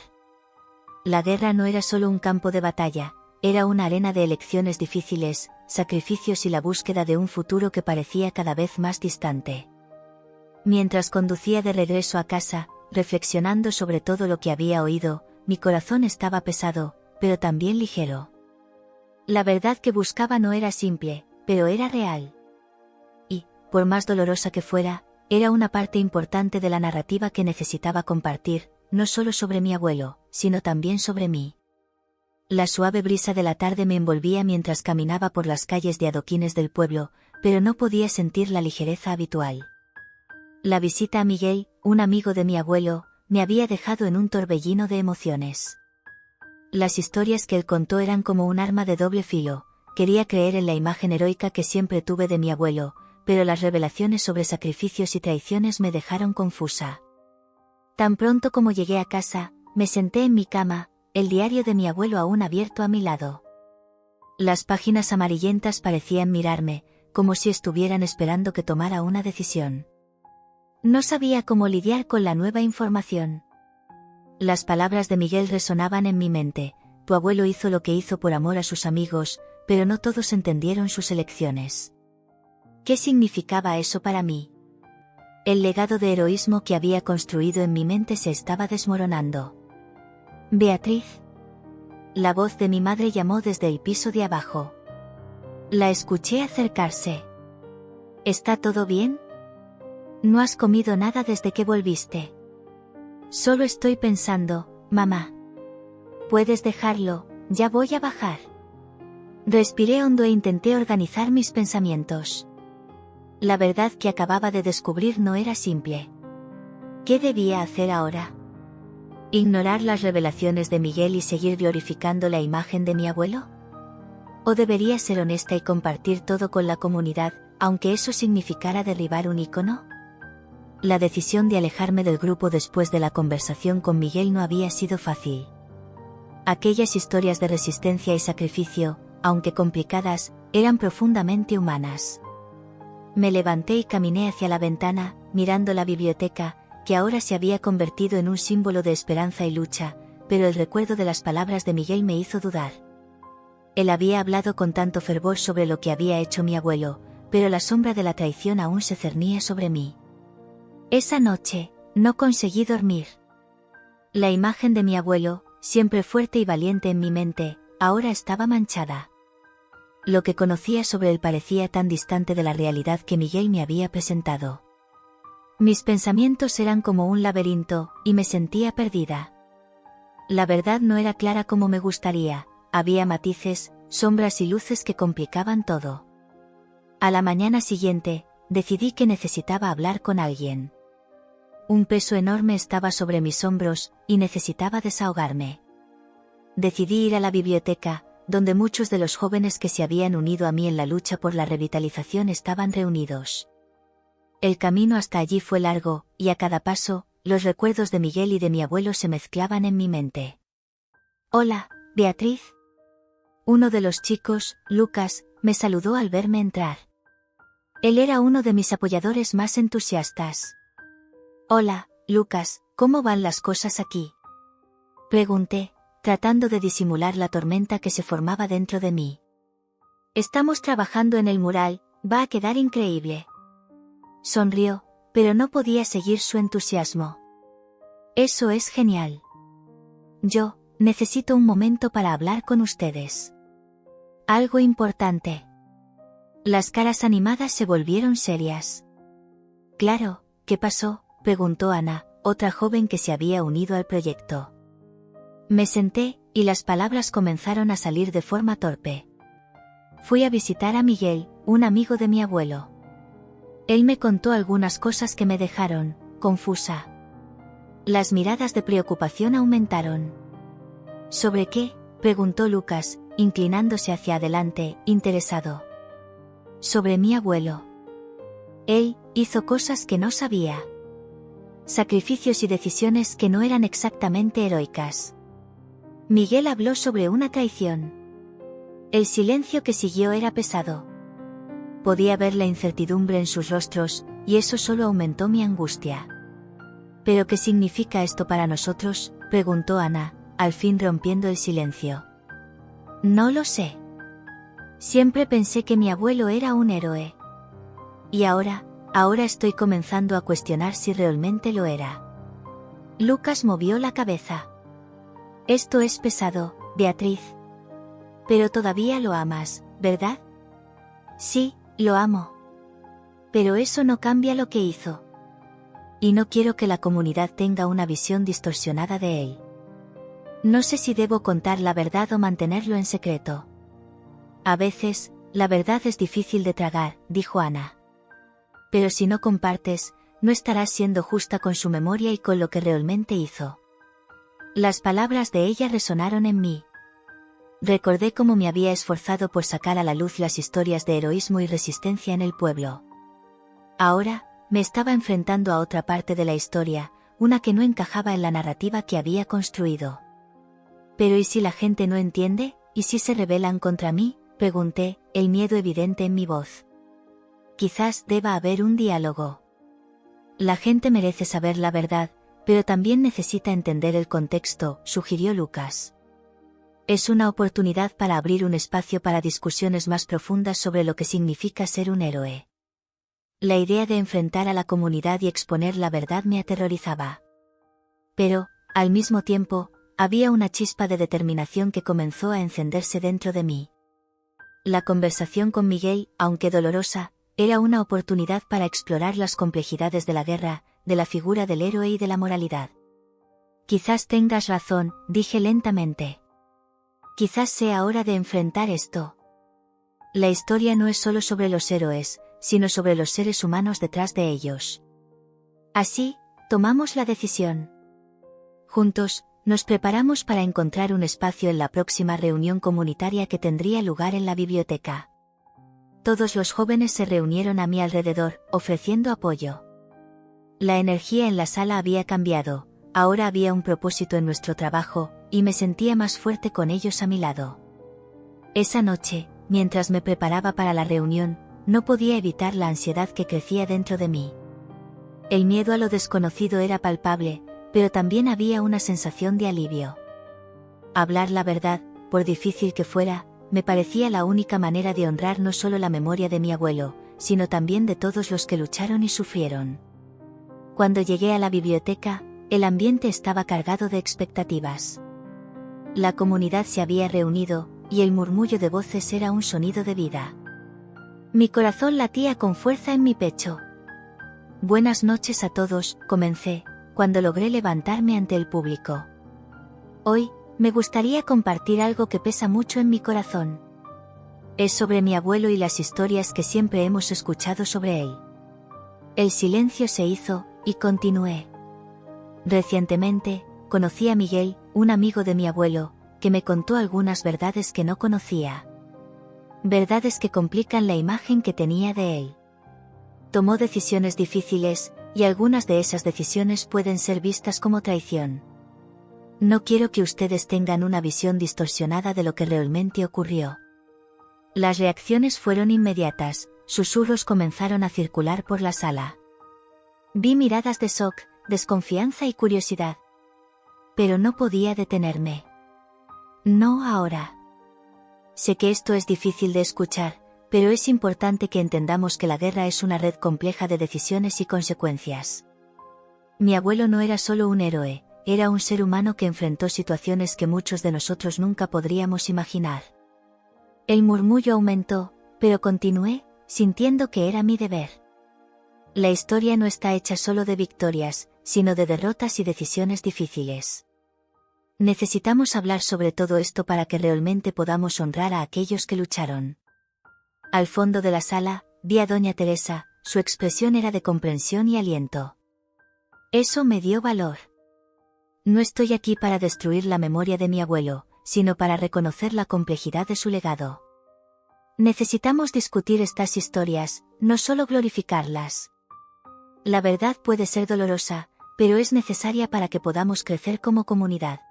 La guerra no era solo un campo de batalla, era una arena de elecciones difíciles, sacrificios y la búsqueda de un futuro que parecía cada vez más distante. Mientras conducía de regreso a casa, reflexionando sobre todo lo que había oído, mi corazón estaba pesado, pero también ligero. La verdad que buscaba no era simple, pero era real. Y, por más dolorosa que fuera, era una parte importante de la narrativa que necesitaba compartir, no solo sobre mi abuelo, sino también sobre mí. La suave brisa de la tarde me envolvía mientras caminaba por las calles de adoquines del pueblo, pero no podía sentir la ligereza habitual. La visita a Miguel, un amigo de mi abuelo, me había dejado en un torbellino de emociones. Las historias que él contó eran como un arma de doble filo. Quería creer en la imagen heroica que siempre tuve de mi abuelo, pero las revelaciones sobre sacrificios y traiciones me dejaron confusa. Tan pronto como llegué a casa, me senté en mi cama, el diario de mi abuelo aún abierto a mi lado. Las páginas amarillentas parecían mirarme, como si estuvieran esperando que tomara una decisión. No sabía cómo lidiar con la nueva información. Las palabras de Miguel resonaban en mi mente: tu abuelo hizo lo que hizo por amor a sus amigos, pero no todos entendieron sus elecciones. ¿Qué significaba eso para mí? El legado de heroísmo que había construido en mi mente se estaba desmoronando. Beatriz. La voz de mi madre llamó desde el piso de abajo. La escuché acercarse. ¿Está todo bien? No has comido nada desde que volviste. Solo estoy pensando, mamá. Puedes dejarlo, ya voy a bajar. Respiré hondo e intenté organizar mis pensamientos. La verdad que acababa de descubrir no era simple. ¿Qué debía hacer ahora? ¿Ignorar las revelaciones de Miguel y seguir glorificando la imagen de mi abuelo? ¿O debería ser honesta y compartir todo con la comunidad, aunque eso significara derribar un ícono? La decisión de alejarme del grupo después de la conversación con Miguel no había sido fácil. Aquellas historias de resistencia y sacrificio, aunque complicadas, eran profundamente humanas. Me levanté y caminé hacia la ventana, mirando la biblioteca, que ahora se había convertido en un símbolo de esperanza y lucha, pero el recuerdo de las palabras de Miguel me hizo dudar. Él había hablado con tanto fervor sobre lo que había hecho mi abuelo, pero la sombra de la traición aún se cernía sobre mí. Esa noche, No conseguí dormir. La imagen de mi abuelo, siempre fuerte y valiente en mi mente, ahora estaba manchada. Lo que conocía sobre él parecía tan distante de la realidad que Miguel me había presentado. Mis pensamientos eran como un laberinto, y me sentía perdida. La verdad no era clara como me gustaría, había matices, sombras y luces que complicaban todo. A la mañana siguiente, decidí que necesitaba hablar con alguien. Un peso enorme estaba sobre mis hombros, y necesitaba desahogarme. Decidí ir a la biblioteca, donde muchos de los jóvenes que se habían unido a mí en la lucha por la revitalización estaban reunidos. El camino hasta allí fue largo, y a cada paso, los recuerdos de Miguel y de mi abuelo se mezclaban en mi mente. «Hola, Beatriz». Uno de los chicos, Lucas, me saludó al verme entrar. Él era uno de mis apoyadores más entusiastas. «Hola, Lucas, ¿cómo van las cosas aquí?», pregunté, tratando de disimular la tormenta que se formaba dentro de mí. «Estamos trabajando en el mural, va a quedar increíble». Sonrió, pero no podía seguir su entusiasmo. «Eso es genial. Yo, necesito un momento para hablar con ustedes. Algo importante». Las caras animadas se volvieron serias. «Claro, ¿qué pasó?», preguntó Ana, otra joven que se había unido al proyecto. Me senté, y las palabras comenzaron a salir de forma torpe. Fui a visitar a Miguel, un amigo de mi abuelo. Él me contó algunas cosas que me dejaron confusa. Las miradas de preocupación aumentaron. «¿Sobre qué?», preguntó Lucas, inclinándose hacia adelante, interesado. «Sobre mi abuelo. Él hizo cosas que no sabía. Sacrificios y decisiones que no eran exactamente heroicas». Miguel habló sobre una traición. El silencio que siguió era pesado. Podía ver la incertidumbre en sus rostros, y eso solo aumentó mi angustia. «¿Pero qué significa esto para nosotros?», preguntó Ana, al fin rompiendo el silencio. «No lo sé. Siempre pensé que mi abuelo era un héroe. Y ahora estoy comenzando a cuestionar si realmente lo era». Lucas movió la cabeza. «Esto es pesado, Beatriz. Pero todavía lo amas, ¿verdad?». «Sí, lo amo. Pero eso no cambia lo que hizo. Y no quiero que la comunidad tenga una visión distorsionada de él. No sé si debo contar la verdad o mantenerlo en secreto». «A veces, la verdad es difícil de tragar», dijo Ana. «Pero si no compartes, no estarás siendo justa con su memoria y con lo que realmente hizo». Las palabras de ella resonaron en mí. Recordé cómo me había esforzado por sacar a la luz las historias de heroísmo y resistencia en el pueblo. Ahora, me estaba enfrentando a otra parte de la historia, una que no encajaba en la narrativa que había construido. «¿Pero y si la gente no entiende? ¿Y si se rebelan contra mí?», pregunté, el miedo evidente en mi voz. «Quizás deba haber un diálogo. La gente merece saber la verdad, pero también necesita entender el contexto», sugirió Lucas. «Es una oportunidad para abrir un espacio para discusiones más profundas sobre lo que significa ser un héroe». La idea de enfrentar a la comunidad y exponer la verdad me aterrorizaba. Pero, al mismo tiempo, había una chispa de determinación que comenzó a encenderse dentro de mí. La conversación con Miguel, aunque dolorosa, era una oportunidad para explorar las complejidades de la guerra, de la figura del héroe y de la moralidad. «Quizás tengas razón», dije lentamente. «Quizás sea hora de enfrentar esto. La historia no es solo sobre los héroes, sino sobre los seres humanos detrás de ellos». Así, tomamos la decisión. Juntos, nos preparamos para encontrar un espacio en la próxima reunión comunitaria que tendría lugar en la biblioteca. Todos los jóvenes se reunieron a mi alrededor, ofreciendo apoyo. La energía en la sala había cambiado, ahora había un propósito en nuestro trabajo, y me sentía más fuerte con ellos a mi lado. Esa noche, mientras me preparaba para la reunión, no podía evitar la ansiedad que crecía dentro de mí. El miedo a lo desconocido era palpable, pero también había una sensación de alivio. Hablar la verdad, por difícil que fuera, me parecía la única manera de honrar no solo la memoria de mi abuelo, sino también de todos los que lucharon y sufrieron. Cuando llegué a la biblioteca, el ambiente estaba cargado de expectativas. La comunidad se había reunido, y el murmullo de voces era un sonido de vida. Mi corazón latía con fuerza en mi pecho. Buenas noches a todos, comencé, cuando logré levantarme ante el público. Hoy, me gustaría compartir algo que pesa mucho en mi corazón. Es sobre mi abuelo y las historias que siempre hemos escuchado sobre él. El silencio se hizo, y continué. Recientemente, conocí a Miguel, un amigo de mi abuelo, que me contó algunas verdades que no conocía. Verdades que complican la imagen que tenía de él. Tomó decisiones difíciles, y algunas de esas decisiones pueden ser vistas como traición. No quiero que ustedes tengan una visión distorsionada de lo que realmente ocurrió. Las reacciones fueron inmediatas, susurros comenzaron a circular por la sala. Vi miradas de shock, desconfianza y curiosidad. Pero no podía detenerme. No ahora. Sé que esto es difícil de escuchar, pero es importante que entendamos que la guerra es una red compleja de decisiones y consecuencias. Mi abuelo no era solo un héroe, era un ser humano que enfrentó situaciones que muchos de nosotros nunca podríamos imaginar. El murmullo aumentó, pero continué, sintiendo que era mi deber. La historia no está hecha solo de victorias, sino de derrotas y decisiones difíciles. Necesitamos hablar sobre todo esto para que realmente podamos honrar a aquellos que lucharon. Al fondo de la sala, vi a doña Teresa, su expresión era de comprensión y aliento. Eso me dio valor. No estoy aquí para destruir la memoria de mi abuelo, sino para reconocer la complejidad de su legado. Necesitamos discutir estas historias, no solo glorificarlas. La verdad puede ser dolorosa, pero es necesaria para que podamos crecer como comunidad.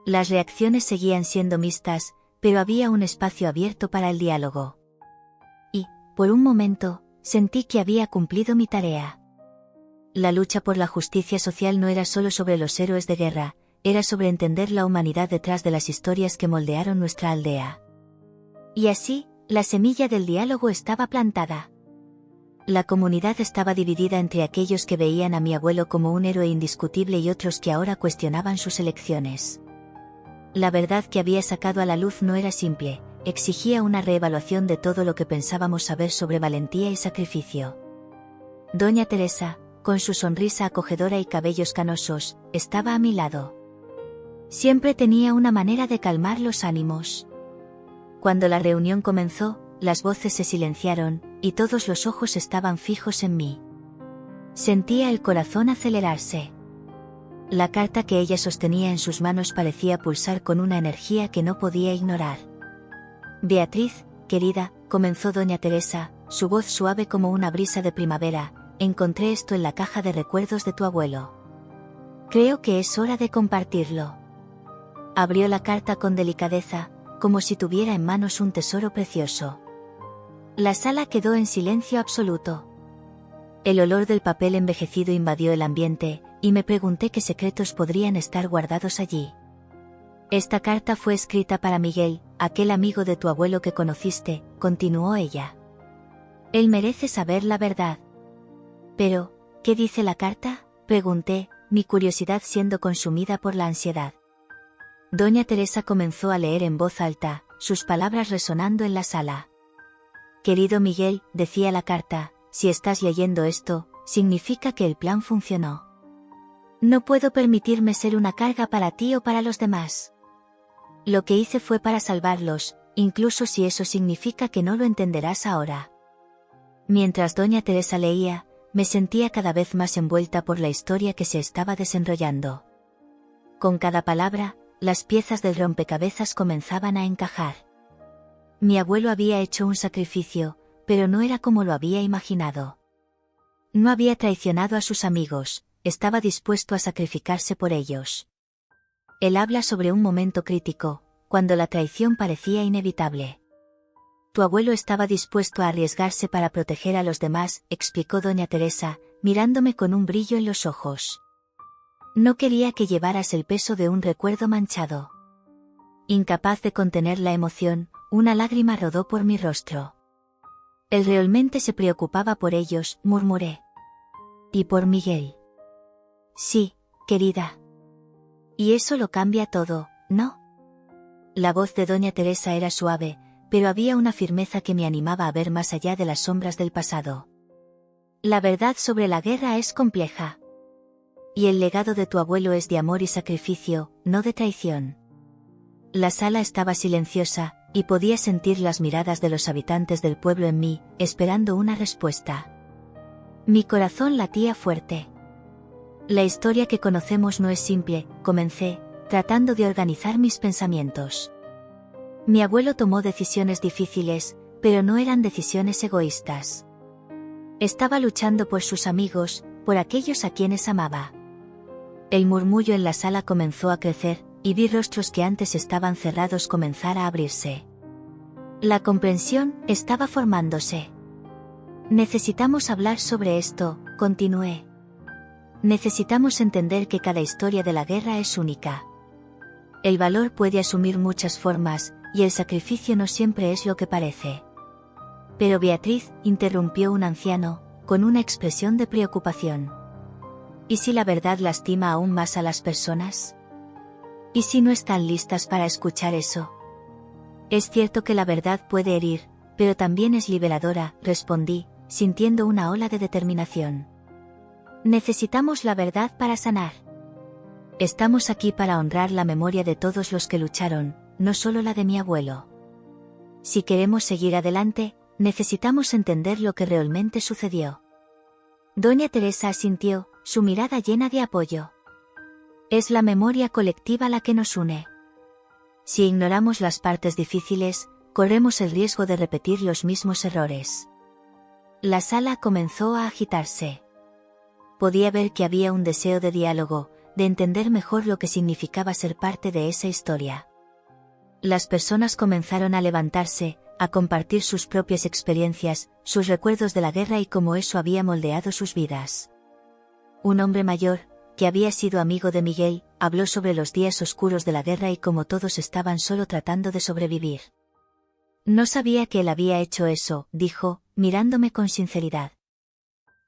Las reacciones seguían siendo mixtas, pero había un espacio abierto para el diálogo. Y, por un momento, sentí que había cumplido mi tarea. La lucha por la justicia social no era solo sobre los héroes de guerra, era sobre entender la humanidad detrás de las historias que moldearon nuestra aldea. Y así, la semilla del diálogo estaba plantada. La comunidad estaba dividida entre aquellos que veían a mi abuelo como un héroe indiscutible y otros que ahora cuestionaban sus elecciones. La verdad que había sacado a la luz no era simple, exigía una reevaluación de todo lo que pensábamos saber sobre valentía y sacrificio. Doña Teresa, con su sonrisa acogedora y cabellos canosos, estaba a mi lado. Siempre tenía una manera de calmar los ánimos. Cuando la reunión comenzó, las voces se silenciaron, y todos los ojos estaban fijos en mí. Sentía el corazón acelerarse. La carta que ella sostenía en sus manos parecía pulsar con una energía que no podía ignorar. Beatriz, querida, comenzó doña Teresa, su voz suave como una brisa de primavera, encontré esto en la caja de recuerdos de tu abuelo. Creo que es hora de compartirlo. Abrió la carta con delicadeza, como si tuviera en manos un tesoro precioso. La sala quedó en silencio absoluto. El olor del papel envejecido invadió el ambiente, y me pregunté qué secretos podrían estar guardados allí. Esta carta fue escrita para Miguel, aquel amigo de tu abuelo que conociste, continuó ella. Él merece saber la verdad. Pero, ¿qué dice la carta?, pregunté, mi curiosidad siendo consumida por la ansiedad. Doña Teresa comenzó a leer en voz alta, sus palabras resonando en la sala. Querido Miguel, decía la carta, si estás leyendo esto, significa que el plan funcionó. No puedo permitirme ser una carga para ti o para los demás. Lo que hice fue para salvarlos, incluso si eso significa que no lo entenderás ahora. Mientras doña Teresa leía, me sentía cada vez más envuelta por la historia que se estaba desenrollando. Con cada palabra, las piezas del rompecabezas comenzaban a encajar. Mi abuelo había hecho un sacrificio, pero no era como lo había imaginado. No había traicionado a sus amigos, estaba dispuesto a sacrificarse por ellos. Él habla sobre un momento crítico, cuando la traición parecía inevitable. Tu abuelo estaba dispuesto a arriesgarse para proteger a los demás, explicó doña Teresa, mirándome con un brillo en los ojos. No quería que llevaras el peso de un recuerdo manchado. Incapaz de contener la emoción, una lágrima rodó por mi rostro. Él realmente se preocupaba por ellos, murmuré. Y por Miguel. Sí, querida. Y eso lo cambia todo, ¿no? La voz de doña Teresa era suave, pero había una firmeza que me animaba a ver más allá de las sombras del pasado. La verdad sobre la guerra es compleja. Y el legado de tu abuelo es de amor y sacrificio, no de traición. La sala estaba silenciosa, y podía sentir las miradas de los habitantes del pueblo en mí, esperando una respuesta. Mi corazón latía fuerte. La historia que conocemos no es simple, comencé, tratando de organizar mis pensamientos. Mi abuelo tomó decisiones difíciles, pero no eran decisiones egoístas. Estaba luchando por sus amigos, por aquellos a quienes amaba. El murmullo en la sala comenzó a crecer, y vi rostros que antes estaban cerrados comenzar a abrirse. La comprensión estaba formándose. Necesitamos hablar sobre esto, continué. Necesitamos entender que cada historia de la guerra es única. El valor puede asumir muchas formas, y el sacrificio no siempre es lo que parece. Pero Beatriz, interrumpió un anciano, con una expresión de preocupación. ¿Y si la verdad lastima aún más a las personas? ¿Y si no están listas para escuchar eso? Es cierto que la verdad puede herir, pero también es liberadora, respondí, sintiendo una ola de determinación. Necesitamos la verdad para sanar. Estamos aquí para honrar la memoria de todos los que lucharon, no solo la de mi abuelo. Si queremos seguir adelante, necesitamos entender lo que realmente sucedió. Doña Teresa asintió, su mirada llena de apoyo. Es la memoria colectiva la que nos une. Si ignoramos las partes difíciles, corremos el riesgo de repetir los mismos errores. La sala comenzó a agitarse. Podía ver que había un deseo de diálogo, de entender mejor lo que significaba ser parte de esa historia. Las personas comenzaron a levantarse, a compartir sus propias experiencias, sus recuerdos de la guerra y cómo eso había moldeado sus vidas. Un hombre mayor, que había sido amigo de Miguel, habló sobre los días oscuros de la guerra y cómo todos estaban solo tratando de sobrevivir. No sabía que él había hecho eso, dijo, mirándome con sinceridad.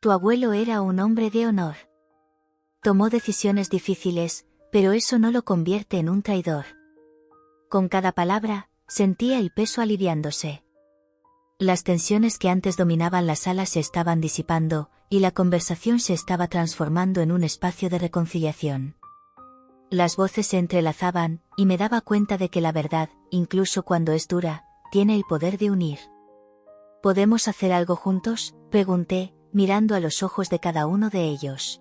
Tu abuelo era un hombre de honor. Tomó decisiones difíciles, pero eso no lo convierte en un traidor. Con cada palabra, sentía el peso aliviándose. Las tensiones que antes dominaban la sala se estaban disipando, y la conversación se estaba transformando en un espacio de reconciliación. Las voces se entrelazaban, y me daba cuenta de que la verdad, incluso cuando es dura, tiene el poder de unir. ¿Podemos hacer algo juntos?, pregunté, mirando a los ojos de cada uno de ellos.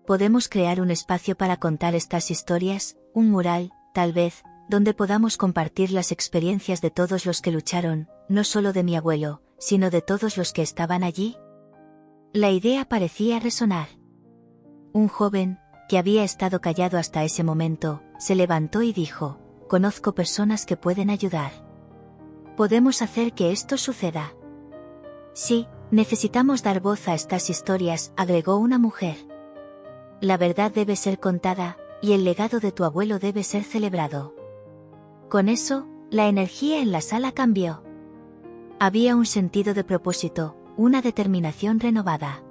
¿Podemos crear un espacio para contar estas historias, un mural, tal vez, donde podamos compartir las experiencias de todos los que lucharon, no solo de mi abuelo, sino de todos los que estaban allí? La idea parecía resonar. Un joven, que había estado callado hasta ese momento, se levantó y dijo, conozco personas que pueden ayudar. ¿Podemos hacer que esto suceda? Sí, necesitamos dar voz a estas historias, agregó una mujer. La verdad debe ser contada, y el legado de tu abuelo debe ser celebrado. Con eso, la energía en la sala cambió. Había un sentido de propósito, una determinación renovada.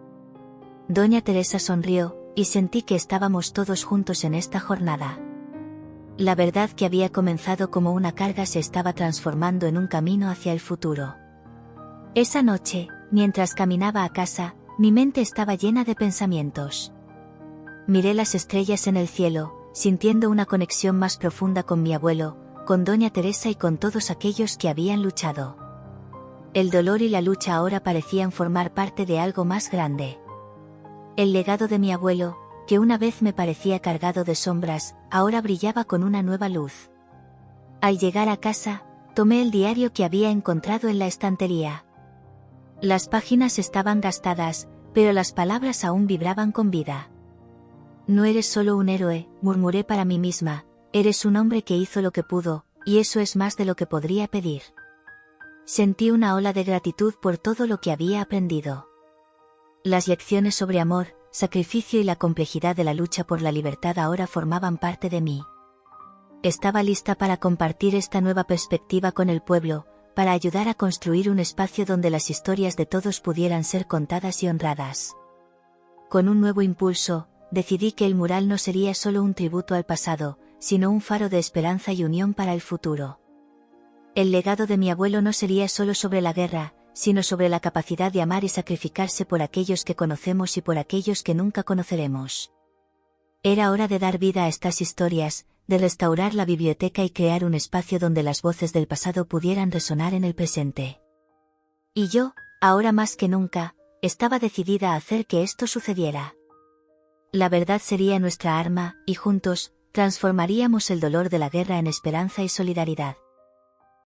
Doña Teresa sonrió, y sentí que estábamos todos juntos en esta jornada. La verdad que había comenzado como una carga se estaba transformando en un camino hacia el futuro. Esa noche, mientras caminaba a casa, mi mente estaba llena de pensamientos. Miré las estrellas en el cielo, sintiendo una conexión más profunda con mi abuelo, con Doña Teresa y con todos aquellos que habían luchado. El dolor y la lucha ahora parecían formar parte de algo más grande. El legado de mi abuelo, que una vez me parecía cargado de sombras, ahora brillaba con una nueva luz. Al llegar a casa, tomé el diario que había encontrado en la estantería. Las páginas estaban gastadas, pero las palabras aún vibraban con vida. No eres solo un héroe, murmuré para mí misma, eres un hombre que hizo lo que pudo, y eso es más de lo que podría pedir. Sentí una ola de gratitud por todo lo que había aprendido. Las lecciones sobre amor, sacrificio y la complejidad de la lucha por la libertad ahora formaban parte de mí. Estaba lista para compartir esta nueva perspectiva con el pueblo, para ayudar a construir un espacio donde las historias de todos pudieran ser contadas y honradas. con un nuevo impulso, decidí que el mural no sería solo un tributo al pasado, sino un faro de esperanza y unión para el futuro. El legado de mi abuelo no sería solo sobre la guerra, sino sobre la capacidad de amar y sacrificarse por aquellos que conocemos y por aquellos que nunca conoceremos. Era hora de dar vida a estas historias, de restaurar la biblioteca y crear un espacio donde las voces del pasado pudieran resonar en el presente. Y yo, ahora más que nunca, estaba decidida a hacer que esto sucediera. La verdad sería nuestra arma, y juntos, transformaríamos el dolor de la guerra en esperanza y solidaridad.